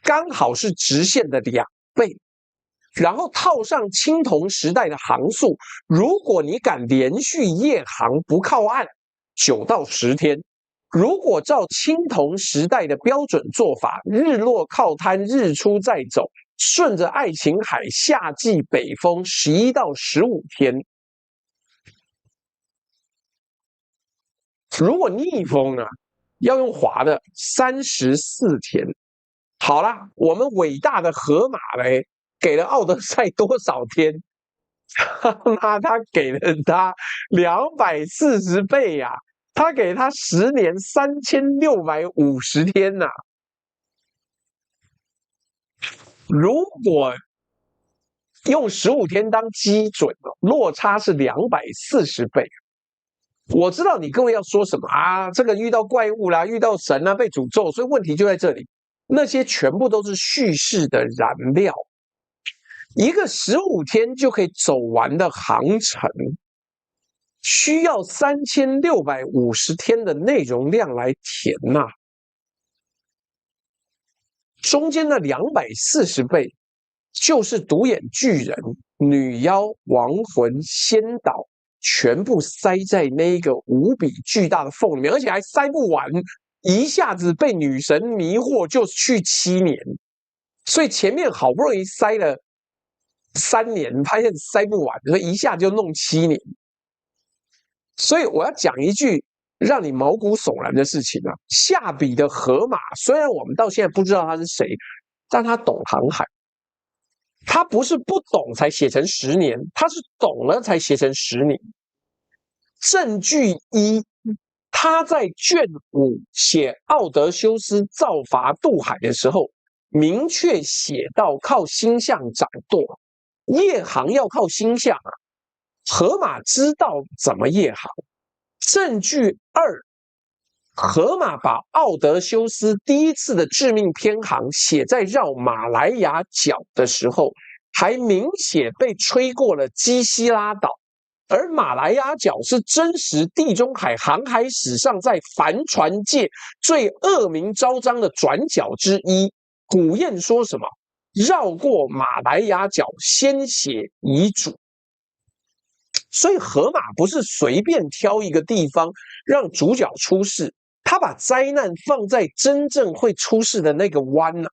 剛好是直線的2倍。然後套上青銅時代的航速，如果你敢連續夜航不靠岸，9到10天。如果照青銅時代的標準做法，日落靠灘，日出再走，順着愛琴海夏季北風11到15天。如果逆風呢，要用滑的34天。好啦，我們偉大的荷馬嘞，給了奧德賽多少天？那他給了他240倍呀！他給他10年3650天吶！如果用15天當基準，落差是240倍。我知道你各位要說什麼啊？這個遇到怪物啦，遇到神啦，被詛咒，所以問題就在這裡。那些全部都是敘事的燃料。一個15天就可以走完的航程，需要3650天的內容量來填吶。中間的240倍，就是獨眼巨人、女妖、亡魂、仙島，全部塞在那個無比巨大的縫裡面，而且還塞不完，一下子被女神迷惑就去7年，所以前面好不容易塞了3年，發現塞不完，所以一下就弄7年。所以我要講一句讓你毛骨悚然的事情啊！下筆的荷馬，雖然我們到現在不知道他是誰，但他懂航海。他不是不懂才寫成10年，他是懂了才寫成10年。證據一，他在卷5寫奧德修斯造筏渡海的時候，明確寫到靠星象掌舵，夜航要靠星象啊。荷馬知道怎麼夜航。證據2，荷馬把奧德修斯第一次的致命偏航寫在繞馬來亞角的時候，還明顯被吹過了基西拉島，而馬來亞角是真實地中海航海史上在帆船界最惡名昭彰的轉角之一。古諺說什麼？繞過馬來亞角，先寫遺囑。所以荷馬不是隨便挑一個地方讓主角出事，他把災難放在真正會出事的那個灣啊。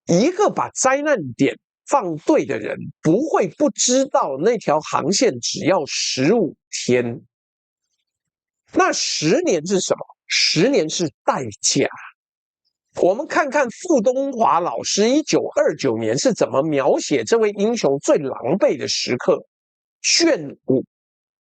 一個把災難點放對的人，不會不知道那條航線只要15天。那10年是什麼？10年是代價。我們看看傅東華老師1929年是怎麼描寫這位英雄最狼狽的時刻。卷5，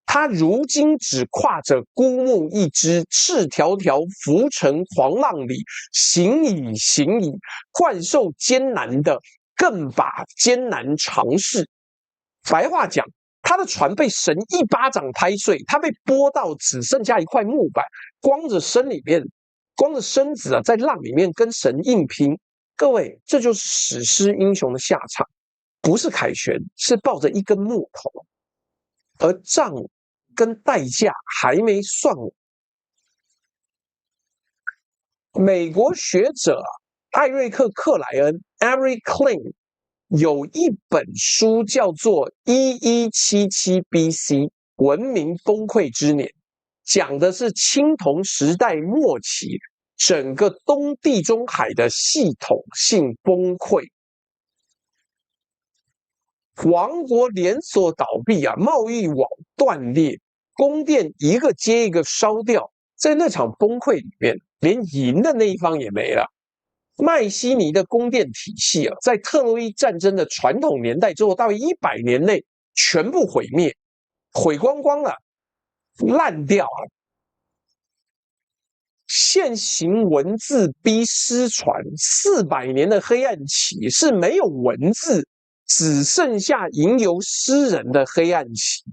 他如今只挎着孤木一枝，赤條條浮沉狂浪裡，行矣行矣，慣受艱難的，更把艱難嘗試。白話講，他的船被神一巴掌拍碎，他被撥到只剩下一塊木板，光着身子啊，在浪裡面跟神硬拼。各位，这就是史詩英雄的下場，不是凱旋，是抱着一根木頭，而賬跟代價還沒算完。美國学者艾瑞克·克萊恩 （Eric Klein） 有一本書叫做《1177 BC 文明崩潰之年》，講的是青銅時代末期整個東地中海的系統性崩潰，王國連鎖倒閉啊，貿易網斷裂，宮殿一個接一個燒掉。在那場崩潰裡面，連贏的那一方也沒了。麥西尼的宮殿體系啊，在特洛伊戰爭的傳統年代之後，大約100年內全部毀滅，毀光光了，爛掉了。現行文字逼失傳，400年的黑暗期是沒有文字，只剩下吟遊詩人的黑暗期。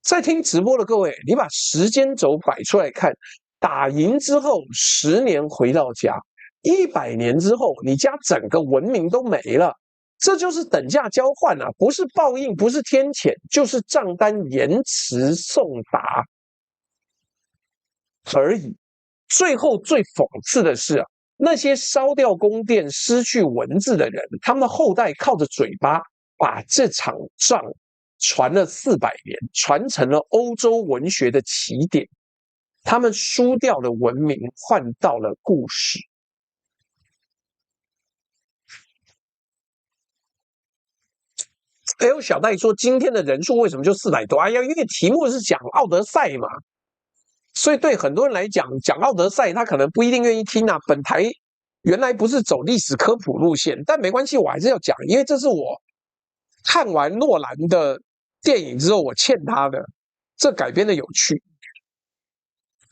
在聽直播的各位，你把時間軸擺出來看，打贏之後10年回到家，100年之後你家整個文明都沒了。這就是等價交換啊，不是報應，不是天譴，就是賬單延遲送達而已。最後最諷刺的是啊，那些燒掉宮殿、失去文字的人，他們的後代靠着嘴巴把這場仗傳了400年，傳成了歐洲文學的起點。他們輸掉了文明，換到了故事。哎呦，小戴說今天的人數為什麼就400多？哎呀，因為題目是講奧德賽嘛。所以對很多人來講，講奧德賽他可能不一定願意聽啊。本台原來不是走歷史科普路線，但沒關係，我還是要講，因為這是我看完諾蘭的電影之後我欠他的，這改編的有趣。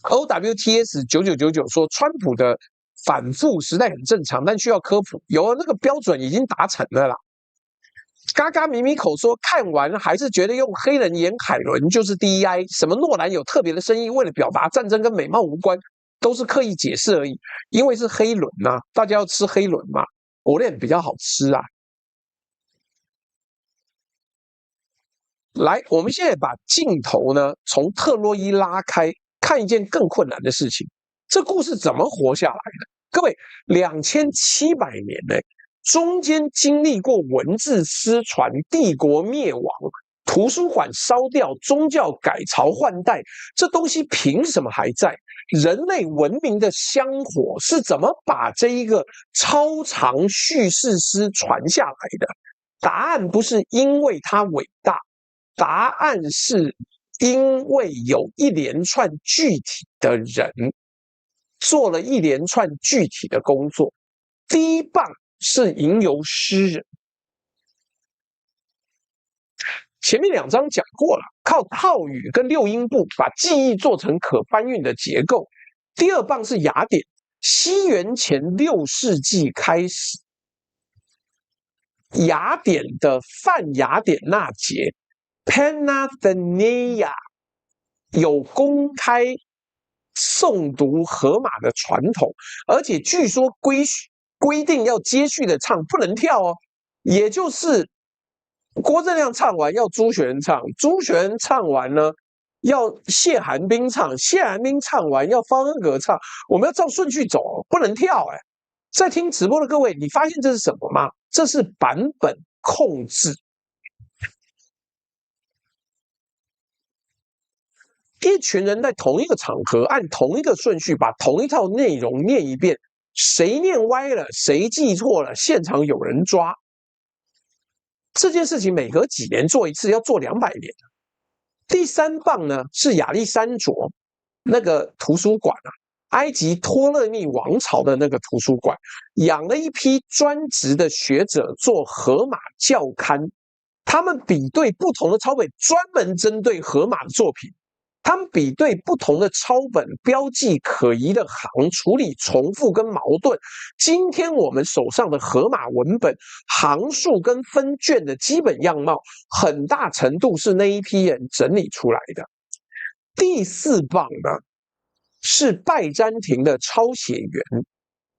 OWTS 9999說，川普的反覆實在很正常，但需要科普，有那個標準已經達成了啦。嘎嘎咪咪口說，看完還是覺得用黑人演海倫就是 DEI， 什麼諾蘭有特別的深意，為了表達戰爭跟美貌無關，都是刻意解釋而已。因為是黑輪啊，大家要吃黑輪嘛，我練比較好吃啊。來，我們現在把鏡頭呢從特洛伊拉開，看一件更困难的事情。這故事怎麼活下來的？各位，2700年呢？中間經歷過文字失傳、帝國滅亡、圖書館燒掉、宗教改朝換代，這東西憑什麼還在？人類文明的香火是怎麼把這一個超長敘事詩傳下來的？答案不是因為它偉大，答案是因為有一連串具體的人做了一連串具體的工作。第一棒是吟遊詩人，前面2章講過了，靠套語跟六音部把記憶做成可搬運的結構。第二棒是雅典，西元前6世紀開始，雅典的泛雅典娜節 Panathenaea 有公開誦讀荷馬的傳統，而且據說規定要接續的唱，不能跳哦。也就是郭正亮唱完要朱學恆唱，朱學恆唱完呢要謝寒冰唱，謝寒冰唱完要方恩格唱，我們要照順序走，不能跳哎。在聽直播的各位，你發現这是什么嗎？這是版本控制。一群人在同一個場合，按同一個順序把同一套內容念一遍，誰念歪了，誰記錯了，現場有人抓。這件事情每隔幾年做一次，要做200年。第3棒呢是亞歷山卓那個圖書館啊，埃及托勒密王朝的那個圖書館，養了一批專職的學者做荷馬校勘，他們比對不同的抄本，專門針對荷馬的作品。他們比對不同的抄本，標記可疑的行，處理重複跟矛盾。今天我們手上的荷馬文本行數跟分卷的基本樣貌，很大程度是那一批人整理出來的。第4棒呢，是拜占庭的抄寫員，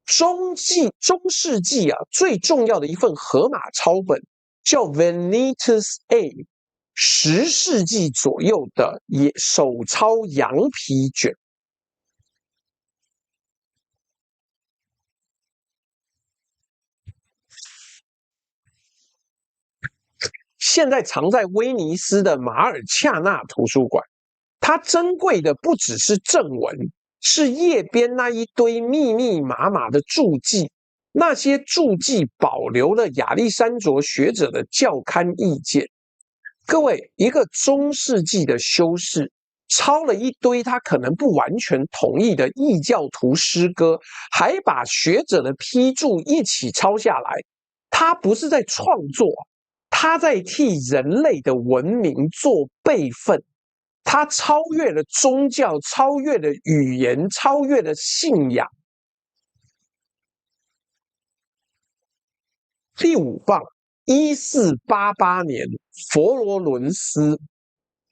中世紀啊最重要的一份荷馬抄本叫 Venetus A。10世紀左右的手抄羊皮卷，現在藏在威尼斯的馬爾恰納圖書館。它珍貴的不只是正文，是頁邊那一堆密密麻麻的注記。那些注記保留了亞歷山卓學者的校勘意見。各位，一個中世紀的修士抄了一堆他可能不完全同意的異教徒詩歌，還把學者的批注一起抄下來。他不是在創作，他在替人類的文明做備份。他超越了宗教，超越了語言，超越了信仰。第5棒。1488年，佛羅倫斯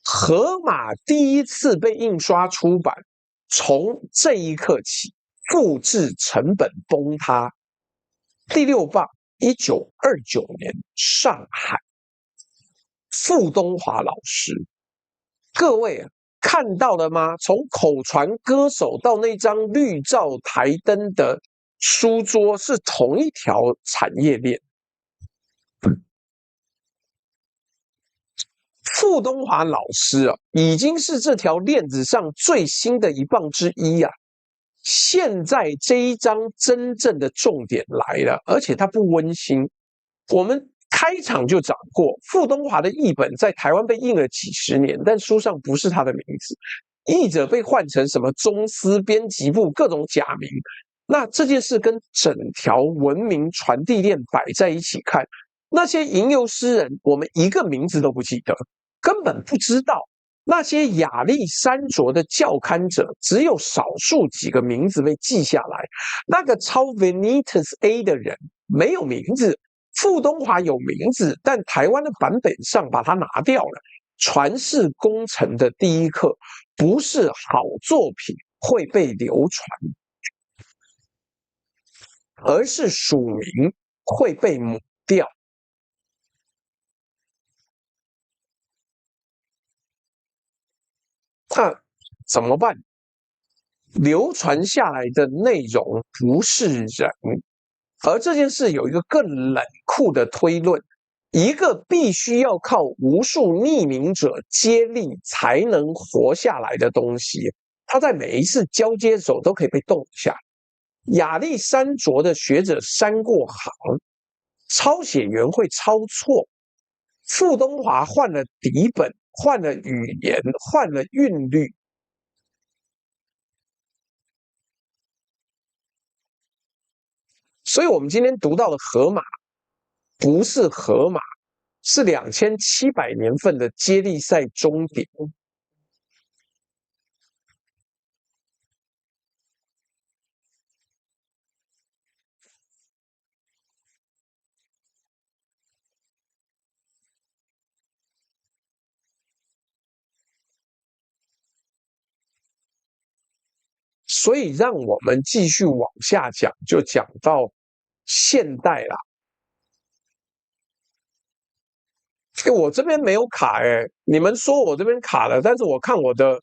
荷馬第一次被印刷出版，從這一刻起，複製成本崩塌。第6棒，1929年，上海，傅東華老師，各位啊，看到了嗎？從口傳歌手到那張綠罩台燈的書桌，是同一條產業鏈。傅東華老師啊，已經是這條鏈子上最新的一棒之一啊。現在這一章真正的重點來了，而且它不溫馨。我們開場就講過，傅東華的譯本在台灣被印了幾十年，但書上不是他的名字，譯者被換成什麼中司、編輯部各種假名。那這件事跟整條文明傳遞鏈擺在一起看，那些吟遊詩人，我們一個名字都不記得。根本不知道那些亞歷山卓的校勘者，只有少數幾個名字被記下來。那個抄 Venetus A 的人沒有名字，傅東華有名字，但台灣的版本上把它拿掉了。傳世工程的第一課，不是好作品會被流傳，而是署名會被抹掉。那怎麼辦？流傳下來的內容不是人，而這件事有一個更冷酷的推論：一個必須要靠無數匿名者接力才能活下來的東西，它在每一次交接的時候都可以被動一下。亞歷山卓的學者刪過行，抄寫員會抄錯，傅東華換了底本，換了語言，換了韻律。所以我們今天讀到的荷馬不是荷馬，是2700年份的接力賽終點。所以讓我們繼續往下講，就講到現代啦。我這邊沒有卡你們說我這邊卡了，但是我看我的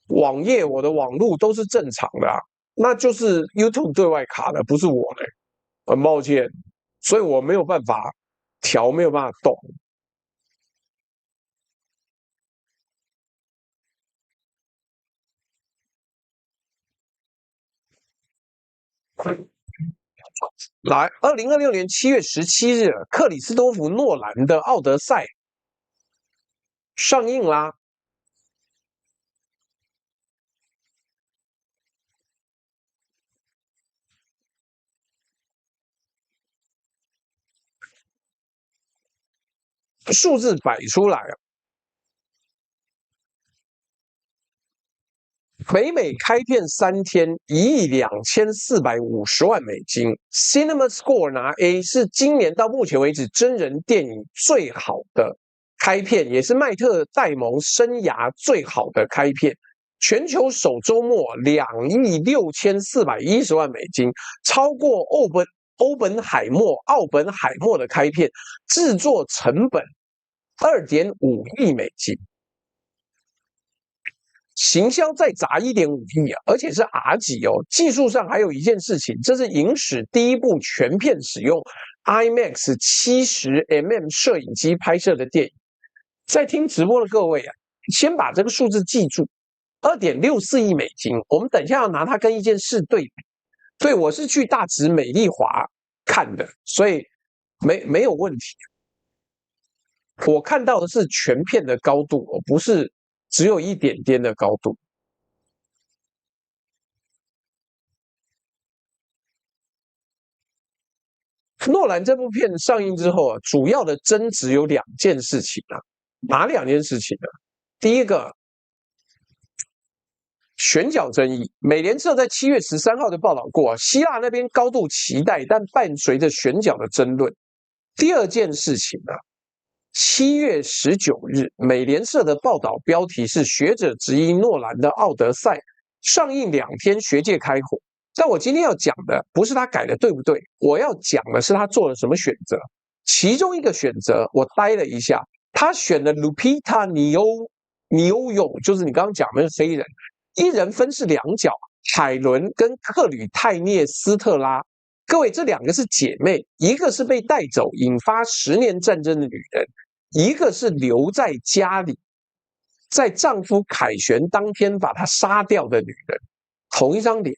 網頁、我的網路都是正常的啊，那就是 YouTube 對外卡的，不是我嘞，很抱歉，所以我沒有辦法調，沒有辦法動。来，2026年7月17日，克里斯多夫·諾蘭的《奧德賽》上映啦。數字摆出来了，北美開片3天，1億2450萬美金 ，Cinema Score 拿 A， 是今年到目前為止真人電影最好的開片，也是麥特戴蒙生涯最好的開片。全球首周末2億6410萬美金，超過奧本海默的開片，制作成本2.5億美金。行銷再砸1.5億啊，而且是 R 級哦。技術上還有一件事情，這是影史第一部全片使用 IMAX 70mm 攝影機拍攝的電影。在聽直播的各位啊，先把這個數字記住，2.64億美金。我們等一下要拿它跟一件事對比。对，我是去大直美麗華看的，所以沒有問題。我看到的是全片的高度，不是只有一點點的高度。諾蘭這部片上映之後啊，主要的爭執有2件事情啊，哪2件事情呢？第一個，選角爭議。美聯社在7月13號就報道過啊，希臘那邊高度期待，但伴隨着選角的爭論。第二件事情呢，7月19日，美聯社的報道標題是學者質疑諾蘭的《奧德賽》上映2天，學界開火。但我今天要講的不是他改的對不對，我要講的是他做了什麼選擇。其中一個選擇，我呆了一下，他選了 Lupita Nyong'o， 就是你剛剛講的那個黑人，一人分飾2角，海倫跟克吕泰涅斯特拉。各位，這2個是姐妹，一個是被帶走引發10年戰爭的女人，一個是留在家裡，在丈夫凱旋當天把她殺掉的女人，同一張臉。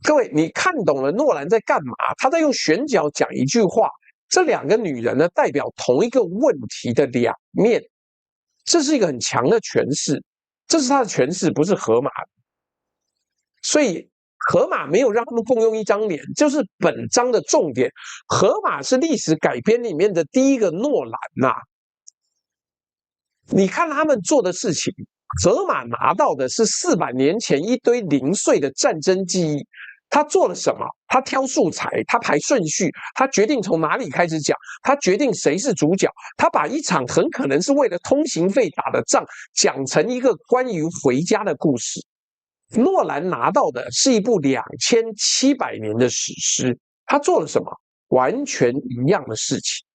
各位，你看懂了諾蘭在幹嘛？他在用選角講一句話，這2個女人呢，代表同一個問題的2面，這是一個很強的詮釋，這是他的詮釋，不是荷馬的。所以荷馬沒有讓他們共用一張臉，就是本章的重點。荷馬是歷史改編裡面的第一個諾蘭吶。你看他們做的事情，荷馬拿到的是400年前一堆零碎的戰爭記憶。他做了什麼？他挑素材，他排順序，他決定從哪裡開始講，他決定誰是主角，他把一場很可能是為了通行費打的仗講成一個關於回家的故事。諾蘭拿到的是一部2700年的史詩，他做了什麼？完全一樣的事情。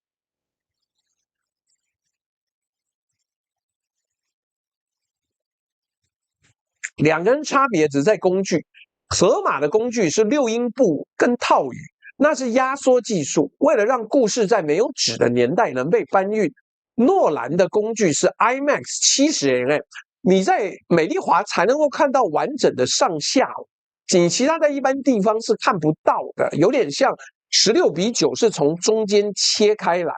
2個人差別只在工具。荷馬的工具是6音步跟套語，那是壓縮技術，為了讓故事在沒有紙的年代能被搬運。諾蘭的工具是 IMAX 70mm， 你在美麗華才能夠看到完整的上下，你其他在一般地方是看不到的，有點像16:9是從中間切開來。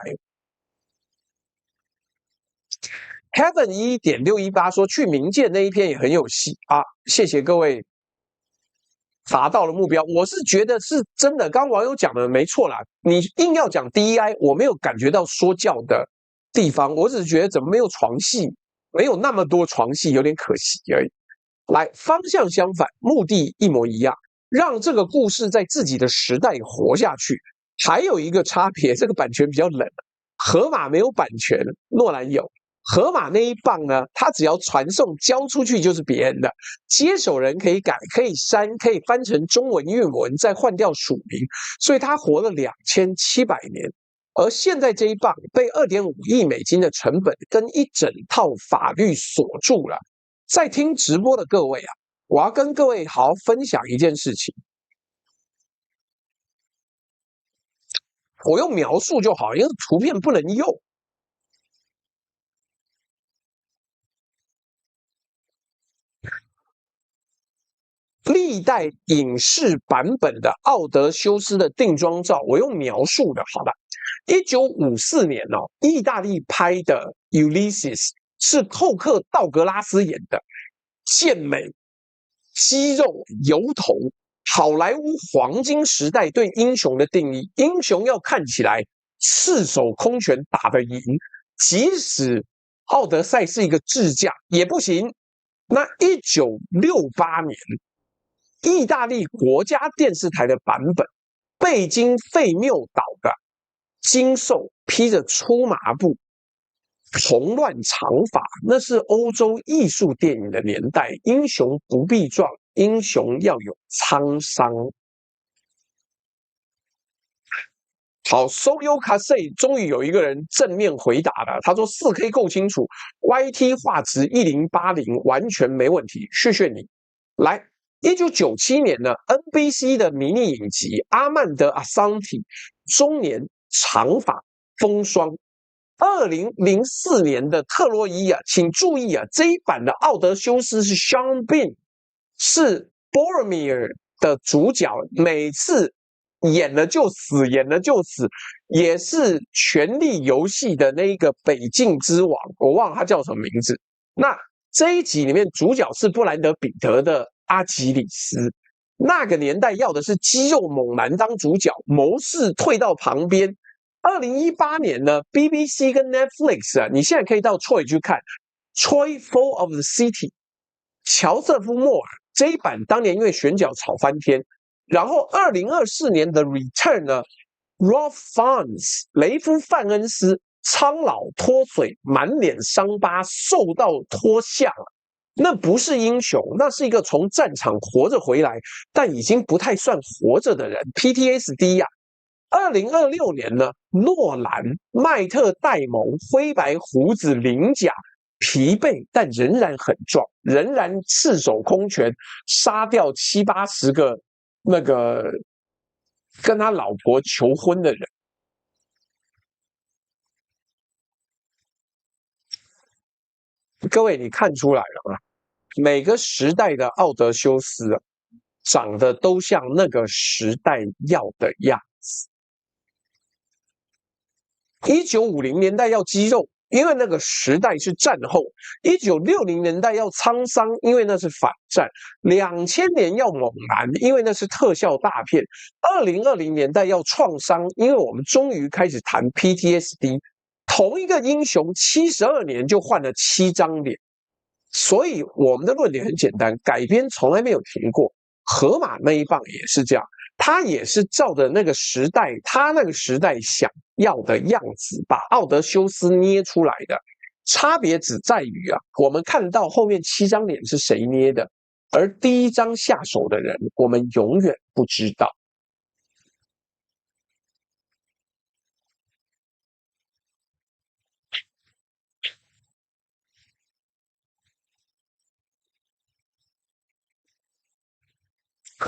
Kevin 1.618說去冥界那一篇也很有戲啊，謝謝各位。達到了目標，我是覺得是真的。剛剛網友講的沒錯啦，你硬要講 DEI， 我沒有感覺到說教的地方，我只是覺得怎麼沒有床戲，沒有那麼多床戲，有點可惜而已。來，方向相反，目的一模一樣，讓這個故事在自己的時代活下去。還有一個差別，這個版權比較冷，荷馬沒有版權，諾蘭有。荷馬那一棒呢，他只要傳送交出去就是別人的，接手人可以改，可以刪，可以翻成中文韻文，再換掉署名，所以他活了2700年。而現在這一棒被2.5億美金的成本跟一整套法律鎖住了。在聽直播的各位啊，我要跟各位好好分享一件事情。我用描述就好，因为圖片不能用。历代影视版本的奧德修斯的定妝照，我用描述的，好吧？1954年哦，意大利拍的《Ulysses》是寇克·道格拉斯演的，健美、肌肉、油头，好萊塢黃金時代對英雄的定義：英雄要看起來赤手空拳打得贏，即使奧德賽是一個智將也不行。那1968年。意大利國家電視台的版本，貝金費繆導的金獸披着粗麻布，紅亂長髮，那是歐洲藝術電影的年代。英雄不必壯，英雄要有滄桑。好 ，Soyo Kase 終於有一個人正面回答了，他說4K 夠清楚 ，YT 畫質1080完全沒問題，謝謝你。來。1997年呢 ，NBC 的迷你影集《阿曼德·阿桑提》，中年長髮風霜。2004年的特洛伊啊，請注意啊，這一版的奧德修斯是 Sean Bean， 是 Boromir 的主角，每次演了就死，演了就死，也是《權力遊戲》的那個北境之王，我忘了他叫什麼名字。那這一集裡面主角是布蘭德·彼得的阿基里斯。那個年代要的是肌肉猛男當主角，謀士退到旁邊。2018年呢 ，BBC 跟 Netflix 啊，你現在可以到 Troy 去看《Troy Fall of the City》，喬瑟夫·莫爾這一版當年因為選角炒翻天。然後2024年的 Return 呢 ，Ralph Fiennes 雷夫·范恩斯蒼老脫水，滿臉傷疤，瘦到脫相了。那不是英雄，那是一個從戰場活着回來，但已經不太算活着的人 ，PTSD 呀。2026年呢，諾蘭、邁特·戴蒙，灰白鬍子、鱗甲，疲憊但仍然很壯，仍然赤手空拳殺掉70-80個那個跟他老婆求婚的人。各位，你看出來了嗎？每個時代的奧德修斯啊，長得都像那個時代要的樣子。1950年代要肌肉，因為那個時代是戰後；1960年代要滄桑，因為那是反戰；2000年要猛男，因為那是特效大片；2020年代要創傷，因為我們終於開始談 PTSD。同一個英雄72年就換了7張臉，所以我們的論點很簡單，改編從來沒有停過。荷馬那一棒也是這樣，他也是照着那個時代，他那個時代想要的樣子，把奧德修斯捏出來的。差別只在於啊，我們看到後面7張臉是誰捏的，而第一張下手的人，我們永遠不知道。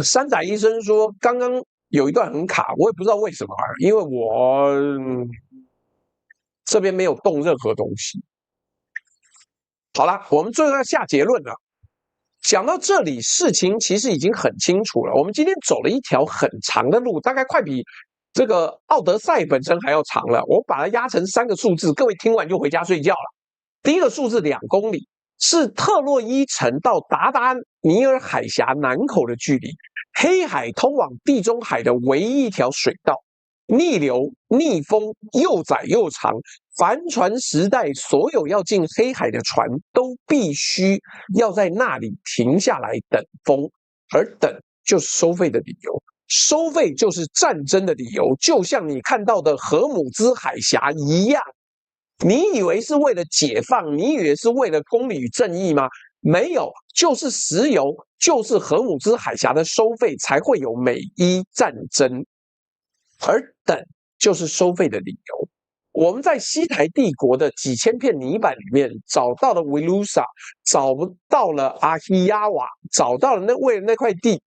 山仔醫生說，剛剛有一段很卡，我也不知道為什麼，因為我這邊沒有動任何東西。好了，我們最後要下結論了。講到這裡，事情其實已經很清楚了。我們今天走了一條很長的路，大概快比這個奧德賽本身還要長了。我把它壓成3個數字，各位聽完就回家睡覺了。第一個數字2公里。是特洛伊城到達達尼爾海峽南口的距離，黑海通往地中海的唯一一條水道，逆流逆風又窄又長，帆船時代所有要進黑海的船都必須要在那裡停下來等風，而等就是收費的理由，收費就是戰爭的理由，就像你看到的荷姆茲海峽一樣。你以為是為了解放？你以為是為了公理與正義嗎？沒有，就是石油，就是荷姆茲海峽的收費才會有美伊戰爭。而等就是收費的理由。我們在西台帝國的幾千片泥板裡面找到了維魯薩，找到了阿希亞瓦，找到了為了那塊地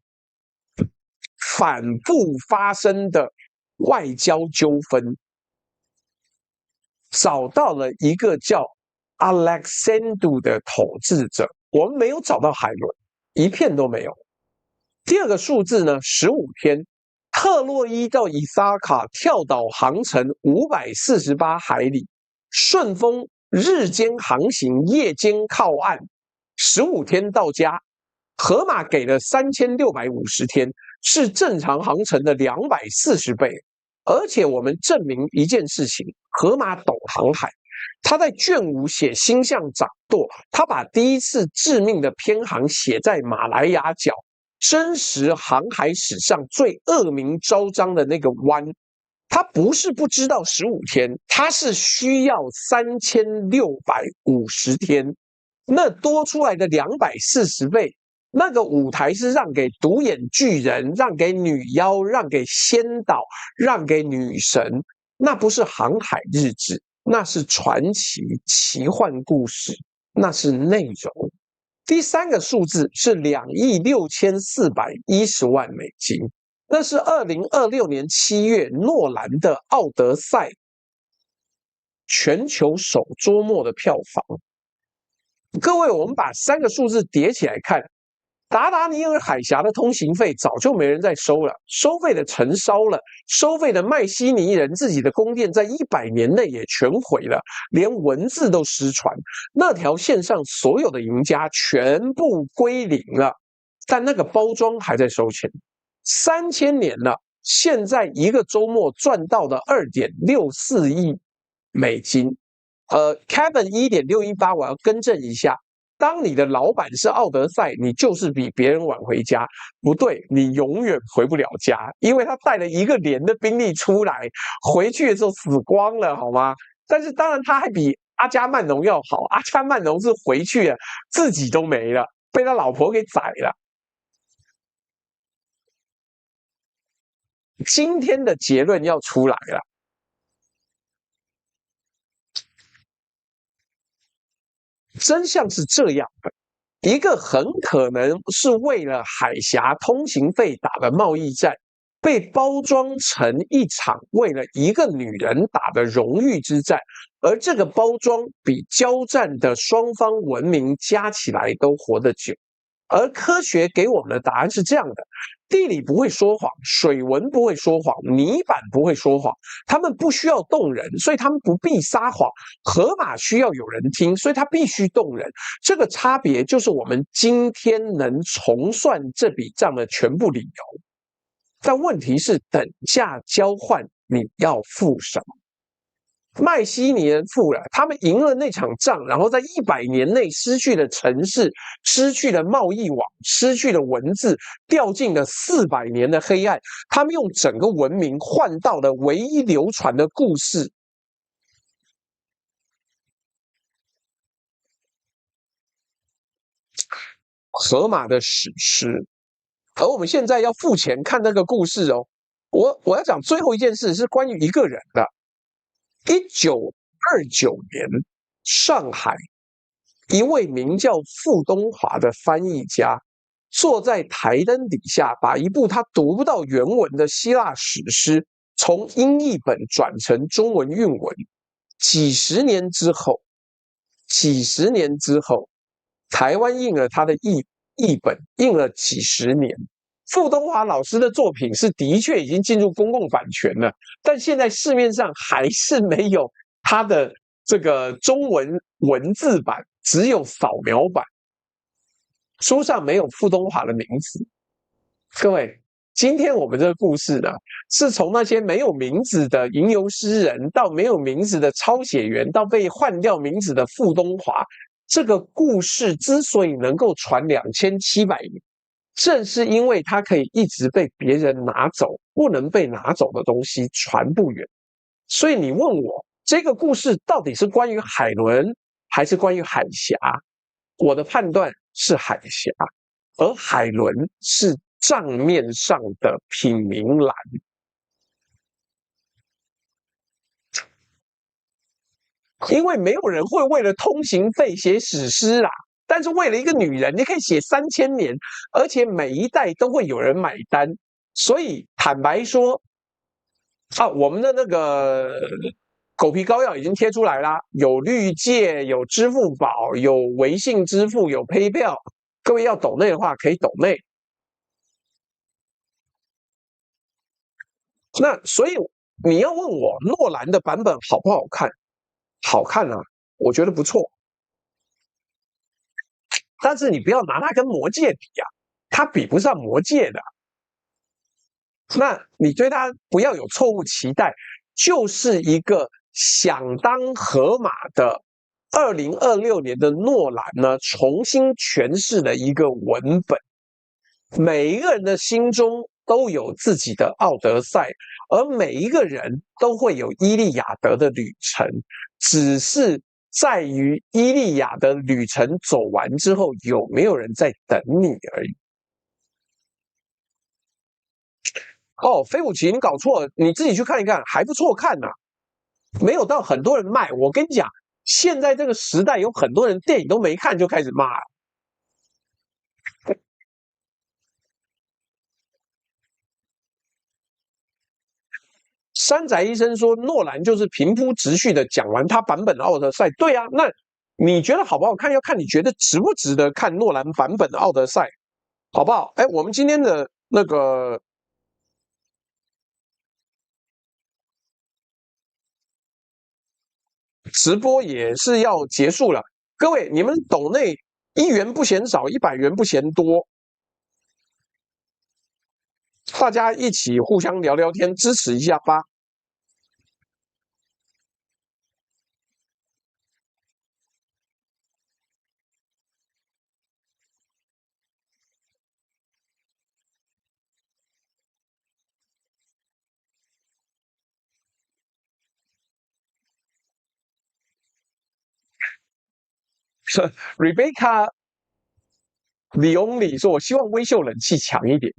反复發生的外交糾紛，找到了一個叫 Alexandru 的統治者。我們沒有找到海倫，一片都沒有。第二個數字呢，15天。特洛伊到伊薩卡跳島航程548海里，順風日間航行，夜間靠岸，15天到家。荷馬給了3650天，是正常航程的240倍。而且我們證明一件事情，荷馬懂航海。他在卷5寫星象掌舵，他把第一次致命的偏航寫在馬來亞角。真實航海史上最惡名昭彰的那個灣，他不是不知道15天，他是需要3650天，那多出來的240倍，那個舞台是讓給獨眼巨人，讓給女妖，讓給仙島，讓給女神，那不是航海日誌，那是傳奇奇幻故事，那是內容。第三個數字是2億6410萬美金，那是2026年7月諾蘭的《奧德賽》全球首周末的票房。各位，我們把3個數字疊起來看，達達尼爾海峽的通行費早就沒人再收了，收費的城燒了，收費的麥西尼人自己的宮殿在100年內也全毀了，連文字都失傳。那條線上所有的贏家全部歸零了，但那個包裝還在收錢。3000年了，現在一個周末賺到的2.64億美金。Kevin 1.618，我要更正一下。當你的老闆是奧德賽，你就是比別人晚回家。不對，你永遠回不了家，因為他帶了一個連的兵力出來，回去的時候死光了，好嗎？但是當然他還比阿加曼農要好，阿加曼農是回去了自己都沒了，被他老婆給宰了。今天的結論要出來了。真相是這樣的，一個很可能是為了海峽通行費打的貿易戰，被包裝成一場為了一個女人打的榮譽之戰，而這個包裝比交戰的雙方文明加起來都活得久。而科學給我們的答案是這樣的：地理不會說謊，水文不會說謊，泥板不會說謊，他們不需要動人，所以他們不必撒謊。河馬需要有人聽，所以他必須動人。這個差別就是我們今天能重算這筆賬的全部理由。但問題是，等價交換你要付什麼？麥西尼人付了，他們贏了那場仗，然後在100年內失去了城市，失去了貿易網，失去了文字，掉進了400年的黑暗。他們用整個文明換到了唯一流傳的故事。荷馬的史詩，而我們現在要付錢看那個故事哦。我要講最後一件事是關於一個人的。1929年，上海一位名叫傅東華的翻譯家，坐在台燈底下，把一部他讀不到原文的希臘史詩從英譯本轉成中文韻文。幾十年之後，台灣印了他的譯本，印了幾十年。傅東華老師的作品是的確已經進入公共版權了，但現在市面上還是沒有他的這個中文文字版，只有掃描版，書上沒有傅東華的名字。各位，今天我們這個故事呢，是從那些沒有名字的吟遊詩人，到沒有名字的抄寫員，到被換掉名字的傅東華。這個故事之所以能夠傳2700年，正是因為它可以一直被別人拿走，不能被拿走的東西傳不遠。所以你問我，這個故事到底是關於海倫還是關於海峽？我的判斷是海峽，而海倫是賬面上的品名欄。因為沒有人會為了通行費寫史詩啦。但是為了一個女人，你可以寫3000年，而且每一代都會有人買單。所以坦白說，我們的那個狗皮膏藥已經貼出來啦，有綠界，有支付寶，有微信支付，有 PayPal。各位要抖內的話，可以抖內。那所以你要問我諾蘭的版本好不好看？好看啊，我覺得不錯。但是你不要拿它跟魔戒比啊，它比不上魔戒的。那你对它不要有錯誤期待，就是一個響當荷馬的2026年的諾蘭呢，重新詮釋了一個文本。每一個人的心中都有自己的奧德賽，而每一個人都會有伊利亞德的旅程，只是在於伊利亞的旅程走完之後，有沒有人在等你而已。飛虎奇你搞錯了，你自己去看一看，還不錯看啊，沒有到很多人賣。我跟你講，現在這個時代有很多人電影都沒看就開始罵了。山宅醫生說，諾蘭就是平鋪直敘的講完他版本的奧德賽。對啊，那你覺得好不好看？要看你覺得值不值得看諾蘭版本的奧德賽，好不好？我們今天的那個直播也是要結束了。各位，你們抖內1元不嫌少，100元不嫌多，大家一起互相聊聊天，支持一下吧。Rebecca The Only 說：“我希望威秀冷氣強一點。”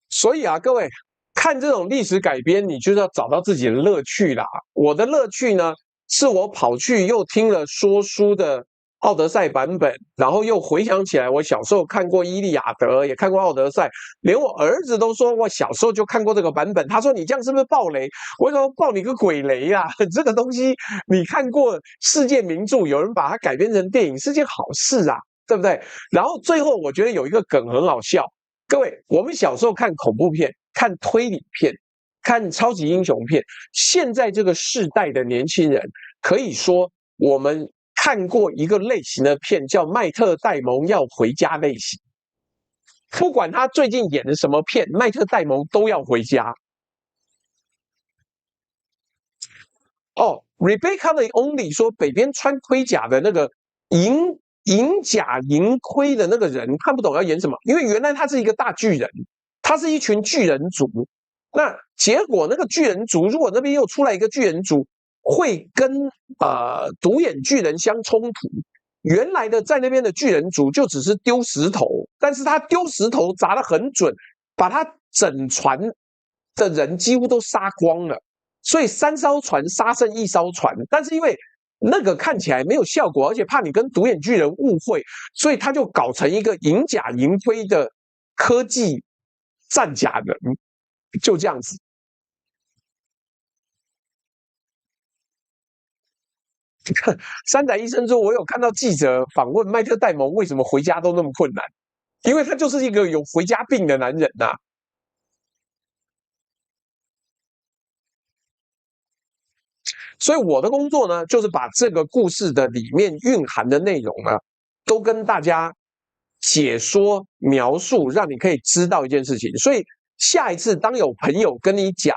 所以啊，各位看這種歷史改編，你就是要找到自己的樂趣啦。我的樂趣呢，是我跑去又聽了說書的奧德賽版本，然後又回想起來，我小時候看過伊利亞德，也看過奧德賽，連我兒子都說我小時候就看過這個版本。他說：“你這樣是不是爆雷？”我說：“爆你個鬼雷啊！這個東西你看過世界名著，有人把它改編成電影是件好事啊，對不對？”然後最後我覺得有一個梗很好笑。各位，我們小時候看恐怖片、看推理片、看超級英雄片，現在這個世代的年輕人，可以說我們看過一個類型的片，叫麥特戴蒙要回家類型。不管他最近演的什麼片，麥特戴蒙都要回家。Rebecca the Only 說，北邊穿盔甲的那個銀甲銀盔的那個人看不懂要演什麼，因為原來他是一個大巨人，他是一群巨人族。那結果那個巨人族，如果那邊又出來一個巨人族，會跟獨眼巨人相衝突。原來的在那邊的巨人族就只是丟石頭，但是他丟石頭砸得很準，把他整船的人幾乎都殺光了。所以3艘船殺剩1艘船，但是因為那個看起來沒有效果，而且怕你跟獨眼巨人誤會，所以他就搞成一個銀甲銀盔的科技戰甲人，就這樣子。山仔醫生說：“我有看到記者訪問麥特戴蒙為什麼回家都那麼困難，因為他就是一個有回家病的男人吶。”所以我的工作呢，就是把這個故事的裡面蘊含的內容呢，都跟大家解說描述，讓你可以知道一件事情。所以下一次當有朋友跟你講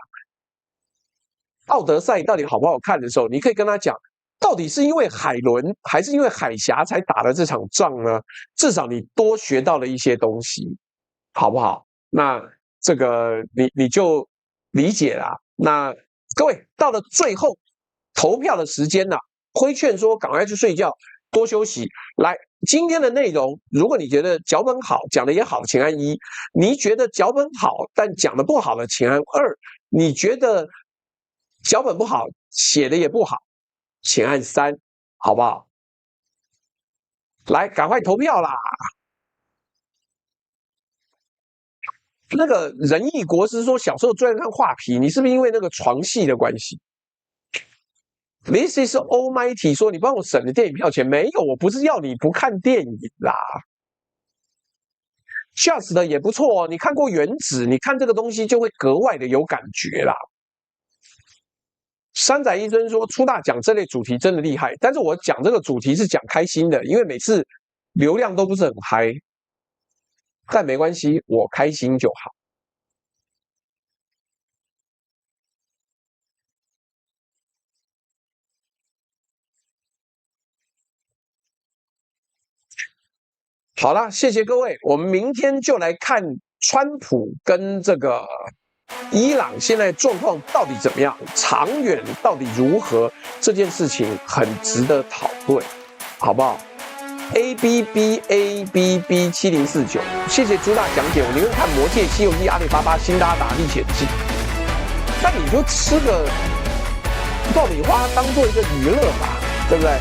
奧德賽到底好不好看的時候，你可以跟他講，到底是因為海倫還是因為海峽才打了這場仗呢？至少你多學到了一些東西，好不好？那這個你就理解啦。那各位到了最後投票的時間了，規勸說趕快去睡覺。多休息。來，今天的内容，如果你覺得腳本好，講的也好，請按1；你覺得腳本好，但講的不好的，請按2；你覺得腳本不好，寫的也不好，請按3，好不好？來，趕快投票啦！那個仁義國師說小時候最愛看畫皮，你是不是因為那個床戲的關係 ？This is Almighty 說你幫我省了電影票錢，沒有，我不是要你不看電影啦。Just 的也不錯哦，你看過《原子》，你看這個東西就會格外的有感覺啦。山仔醫生說初大講這類主題真的厲害，但是我講這個主題是講開心的，因為每次流量都不是很嗨。但沒關係，我開心就好。好了，謝謝各位，我們明天就來看川普跟這個伊朗現在狀況到底怎麼樣，長遠到底如何，這件事情很值得討論，好不好？ABBABB7049，謝謝朱大講解。我寧願看《魔戒》《西遊記》《阿里巴巴》《辛拉達歷險記》，那你就吃個爆米花當做一個娛樂吧，對不对？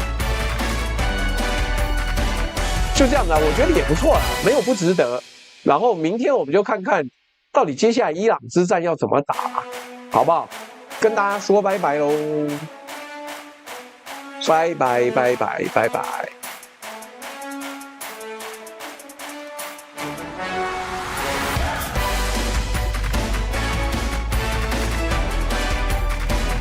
就這樣子啊，我覺得也不錯啦，沒有不值得。然後明天我們就看看到底接下來伊朗之戰要怎麼打，好不好？跟大家說拜拜嘍，拜拜拜拜拜拜。